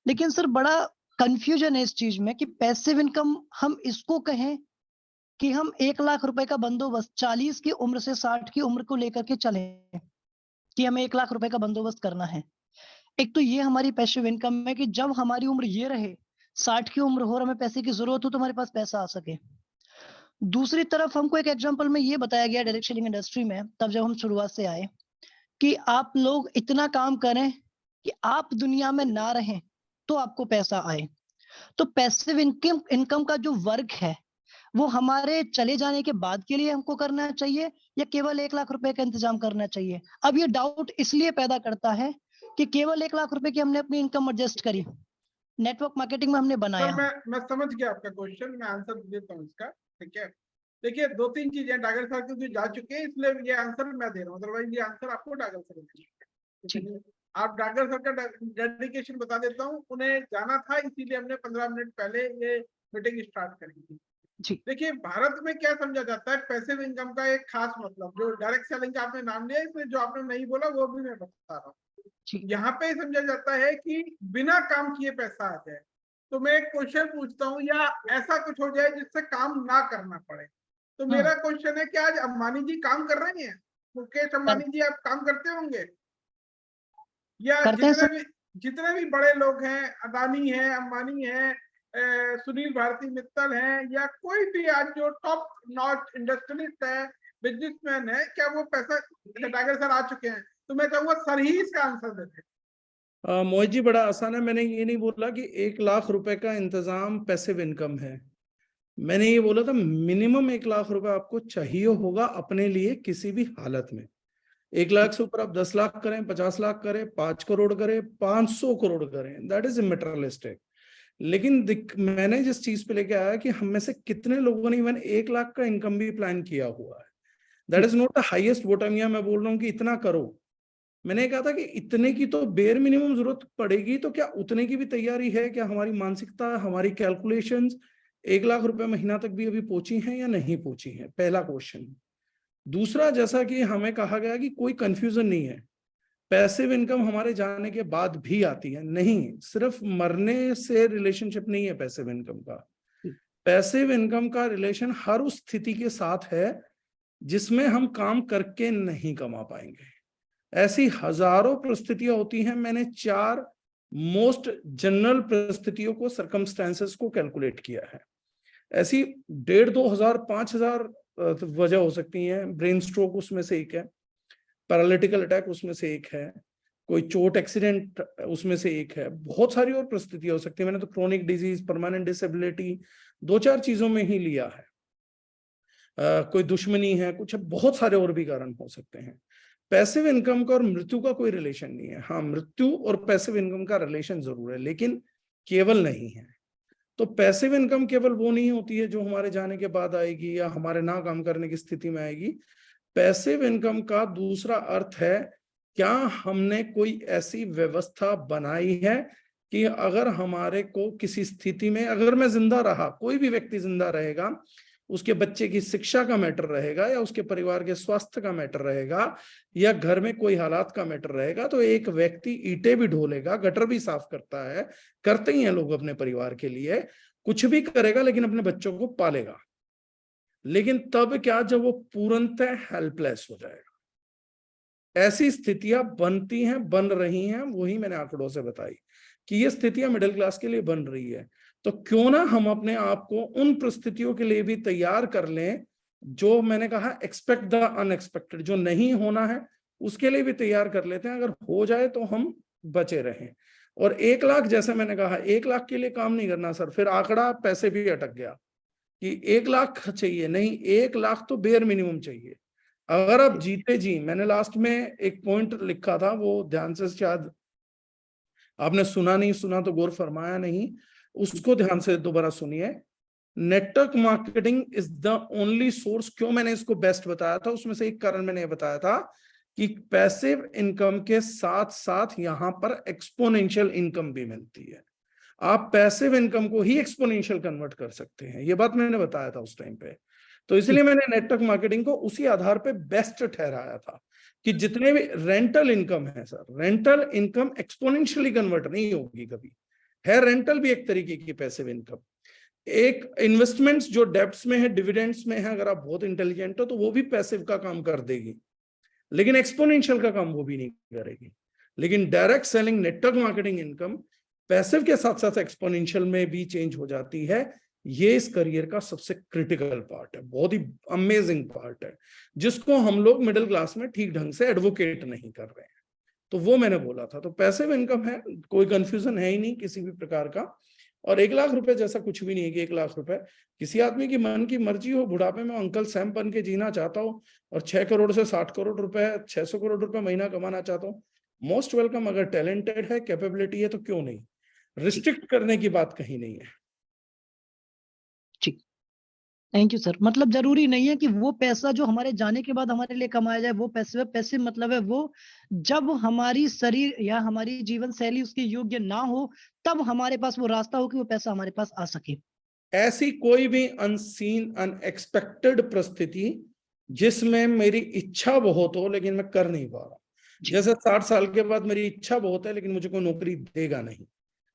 लेकिन सर बड़ा कंफ्यूजन है इस चीज में कि पैसिव इनकम हम इसको कहें कि हम 1 लाख रुपए का बंदोबस्त 40 की उम्र से 60 की उम्र को लेकर के चले, कि हमें 1 लाख रुपए का बंदोबस्त करना है। एक तो ये हमारी पैसिव इनकम है कि जब हमारी उम्र ये रहे, 60 की उम्र हो और हमें पैसे की जरूरत हो तो हमारे पास पैसा आ सके। दूसरी तरफ हमको एक एग्जाम्पल में ये बताया गया डायरेक्ट सेलिंग इंडस्ट्री में, तब जब हम शुरुआत से आए, कि आप लोग इतना काम करें कि आप दुनिया में ना रहें तो आपको पैसा आए। तो पैसिव इनकम का जो वर्क है वो हमारे चले जाने के बाद के लिए हमको करना चाहिए, या केवल 1 लाख रुपए का इंतजाम करना चाहिए? अब ये डाउट इसलिए पैदा करता है कि केवल 1 लाख रुपए की हमने अपनी इनकम एडजस्ट करी, नेटवर्क मार्केटिंग में हमने सर बनाया। मैं समझ गया आपका क्वेश्चन, मैं आंसर देता हूँ इसका, ठीक है। देखिए, दो तीन चीजें डागर सर क्योंकि जा चुके हैं, इसलिए ये आंसर मैं दे रहा हूँ, अदरवाइज ये आंसर आपको डागर सर देंगे। आप डागर सर का डेडिकेशन बता देता हूँ, उन्हें जाना था इसीलिए हमने 15 मिनट पहले ये मीटिंग स्टार्ट करी थी। देखिए, भारत में क्या समझा जाता है पैसिव इनकम का एक खास मतलब, जो डायरेक्ट सेलिंग का आपने नाम लिया, इसमें जो आपने नहीं बोला वो भी मैं बता रहा हूँ। यहाँ पे समझा जाता है कि बिना काम किए पैसा आ जाए। तो मैं एक क्वेश्चन पूछता हूँ, या ऐसा कुछ हो जाए जिससे काम ना करना पड़े। तो मेरा क्वेश्चन है कि आज अंबानी जी काम कर रहे हैं? मुकेश अंबानी जी आप काम करते होंगे? या जितने भी बड़े लोग हैं, अदानी है, अंबानी है, सुनील भारती मित्तल हैं, या कोई भी आज जो टॉप नॉच इंडस्ट्रियलिस्ट है, बिजनेसमैन है, क्या वो पैसा? डागर सर आ चुके हैं, तो मैं चाहूंगा सर ही इसका आंसर देते। मोहित जी बड़ा आसान है। मैंने ये नहीं बोला कि 1 लाख रुपए का इंतजाम पैसिव इनकम है। मैंने ये बोला था मिनिमम 1 लाख रुपए आपको चाहिए होगा अपने लिए किसी भी हालत में। 1 लाख से ऊपर आप 10 लाख करें, 50 लाख करें, 5 करोड़ करें, 500 करोड़ करें, दैट इज इमेटेरियलिस्टिक। लेकिन मैंने जिस चीज पे लेके आया कि हम में से कितने लोगों ने इवन 1 लाख का इनकम भी प्लान किया हुआ है। That is not the highest vote मैं बोल रहा हूँ कि इतना करो। मैंने कहा था कि इतने की तो बेयर मिनिमम जरूरत पड़ेगी, तो क्या उतने की भी तैयारी है? क्या हमारी मानसिकता, हमारी कैलकुलेशंस 1 लाख रुपए महीना तक भी अभी पहुंची हैं या नहीं पहुंची हैं? पहला क्वेश्चन। दूसरा, जैसा कि हमें कहा गया कि कोई कंफ्यूजन नहीं है, पैसिव इनकम हमारे जाने के बाद भी आती है। नहीं, सिर्फ मरने से रिलेशनशिप नहीं है पैसिव इनकम का। पैसिव इनकम का रिलेशन हर उस स्थिति के साथ है जिसमें हम काम करके नहीं कमा पाएंगे। ऐसी हजारों परिस्थितियां होती हैं। मैंने 4 मोस्ट जनरल परिस्थितियों को, सर्कमस्टेंसेस को कैलकुलेट किया है। ऐसी 1,500, 2,000, 5,000 वजह हो सकती हैं। ब्रेन स्ट्रोक उसमें से एक है, पैरालिटिकल अटैक उसमें से एक है, कोई चोट एक्सीडेंट उसमें से एक है, बहुत सारी और परिस्थितियां हो सकती है। मैंने तो क्रोनिक डिजीज, परमानेंट डिसेबिलिटी 2-4 चीजों में ही लिया है। कोई दुश्मनी है, कुछ है, बहुत सारे और भी कारण हो सकते हैं। पैसिव इनकम का और मृत्यु का कोई रिलेशन नहीं है। हाँ, मृत्यु और पैसिव इनकम का रिलेशन जरूर है, लेकिन केवल नहीं है। तो पैसिव इनकम केवल वो नहीं होती है जो हमारे जाने के बाद आएगी या हमारे ना काम करने की स्थिति में आएगी। पैसिव इनकम का दूसरा अर्थ है, क्या हमने कोई ऐसी व्यवस्था बनाई है कि अगर हमारे को किसी स्थिति में, अगर मैं जिंदा रहा, कोई भी व्यक्ति जिंदा रहेगा, उसके बच्चे की शिक्षा का मैटर रहेगा या उसके परिवार के स्वास्थ्य का मैटर रहेगा या घर में कोई हालात का मैटर रहेगा, तो एक व्यक्ति ईंटें भी ढोलेगा, गटर भी साफ करता है, करते ही हैं लोग अपने परिवार के लिए, कुछ भी करेगा लेकिन अपने बच्चों को पालेगा। लेकिन तब क्या, जब वो पूर्णतः हेल्पलेस हो जाएगा। ऐसी स्थितियां बनती हैं, बन रही हैं, वही मैंने आंकड़ों से बताई कि ये स्थितियां मिडिल क्लास के लिए बन रही है। तो क्यों ना हम अपने आप को उन परिस्थितियों के लिए भी तैयार कर लें, जो मैंने कहा एक्सपेक्ट द अनएक्सपेक्टेड, जो नहीं होना है उसके लिए भी तैयार कर लेते हैं। अगर हो जाए तो हम बचे रहें। और 1 लाख, जैसे मैंने कहा, 1 लाख के लिए काम नहीं करना सर। फिर आंकड़ा पैसे भी अटक गया कि 1 लाख चाहिए, नहीं, 1 लाख तो बेयर मिनिमम चाहिए। अगर आप जीते जी, मैंने लास्ट में एक पॉइंट लिखा था, वो ध्यान से शायद आपने सुना नहीं, सुना तो गौर फरमाया नहीं, उसको ध्यान से दोबारा सुनिए। Network marketing is the only source. क्यों मैंने इसको बेस्ट बताया था, उसमें से एक कारण मैंने बताया था कि पैसिव इनकम के साथ साथ यहां पर एक्सपोनेंशियल इनकम भी मिलती है। आप पैसिव इनकम को ही एक्सपोनेंशियल कन्वर्ट कर सकते हैं, ये बात मैंने बताया था उस टाइम पे। तो इसलिए मैंने नेटवर्क मार्केटिंग को उसी आधार पे बेस्ट ठहराया था कि जितने भी रेंटल इनकम है sir, rental income exponentially convert नहीं होगी कभी। है रेंटल भी एक तरीके की पैसिव इनकम। एक इन्वेस्टमेंट्स जो डेब्ट्स में है, डिविडेंड्स में है, अगर आप बहुत इंटेलिजेंट हो तो वो भी पैसिव का काम कर देगी, लेकिन एक्सपोनेंशियल का काम वो भी नहीं करेगी। लेकिन direct selling, network marketing income passive के साथ साथ एक्सपोनेंशियल में भी चेंज हो जाती है। ये इस करियर का सबसे क्रिटिकल पार्ट है, बहुत ही अमेजिंग पार्ट है, जिसको हम लोग मिडिल क्लास में ठीक ढंग से एडवोकेट नहीं कर रहे हैं। तो वो मैंने बोला था। तो पैसिव इनकम है, कोई कंफ्यूजन है ही नहीं किसी भी प्रकार का। और 1 लाख रुपए जैसा कुछ भी नहीं है कि 1 लाख रुपए किसी आदमी की मन की मर्जी हो, बुढ़ापे में अंकल सैम बन के जीना चाहता हो और 6 करोड़ से 60 करोड़ रुपए, 600 करोड़ रुपए महीना कमाना चाहता हो, मोस्ट वेलकम। अगर टैलेंटेड है, कैपेबिलिटी है, तो क्यों नहीं। रिस्ट्रिक्ट करने की बात कहीं नहीं है। Thank you sir. मतलब जरूरी नहीं है कि वो पैसा जो हमारे जाने के बाद हमारे लिए कमाया जाए वो पैसे, पैसे मतलब है वो जब हमारी शरीर या हमारी जीवन शैली उसके योग्य ना हो, तब हमारे पास वो रास्ता हो कि वो पैसा हमारे पास आ सके। ऐसी कोई भी अनसीन, अनएक्सपेक्टेड परिस्थिति जिसमें मेरी इच्छा बहुत हो लेकिन मैं कर नहीं पा रहा। जैसे 60 साल के बाद मेरी इच्छा बहुत है लेकिन मुझे कोई नौकरी देगा नहीं,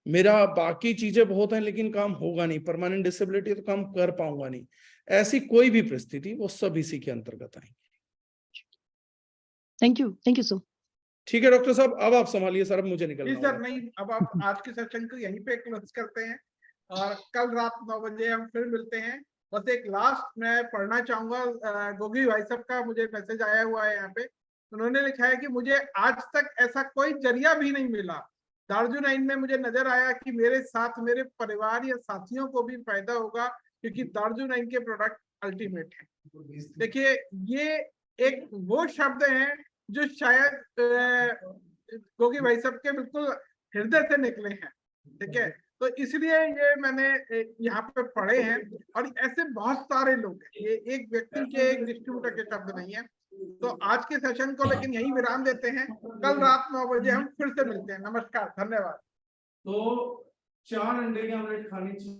मेरा बाकी चीजें बहुत हैं लेकिन काम होगा नहीं, परमानेंट डिसेबिलिटी तो काम कर पाऊंगा नहीं, ऐसी कोई भी परिस्थिति, वो सब इसी के अंतर्गत आएंगी। Thank you sir. ठीक है डॉक्टर साहब, अब आप संभालिए सर, अब मुझे निकलना जी सर, होगा। नहीं, अब आप आज के सेशन को यहीं पे क्लोज करते हैं और कल रात 9 बजे हम फिर मिलते हैं। बस एक लास्ट मैं पढ़ना चाहूंगा, गोगी भाई साहब का मुझे मैसेज आया हुआ है यहाँ पे। उन्होंने लिखा है कि मुझे आज तक ऐसा कोई जरिया भी नहीं मिला दार्जू 9 में मुझे नजर आया कि मेरे साथ मेरे परिवार या साथियों को भी फायदा होगा, क्योंकि दार्जू 9 के प्रोडक्ट अल्टीमेट है। देखिए ये एक वो शब्द है जो शायद गोगी भाई साहब के बिल्कुल हृदय से निकले हैं, ठीक है। तो इसलिए ये मैंने यहाँ पे पढ़े हैं, और ऐसे बहुत सारे लोग हैं, ये एक व्यक्ति के एक डिस्ट्रीब्यूटर के शब्द नहीं है। तो आज के सेशन को लेकिन यही विराम देते हैं, कल रात 9 बजे हम फिर से मिलते हैं। नमस्कार, धन्यवाद। तो 4 अंडे के ऑमलेट खाने चाहिए।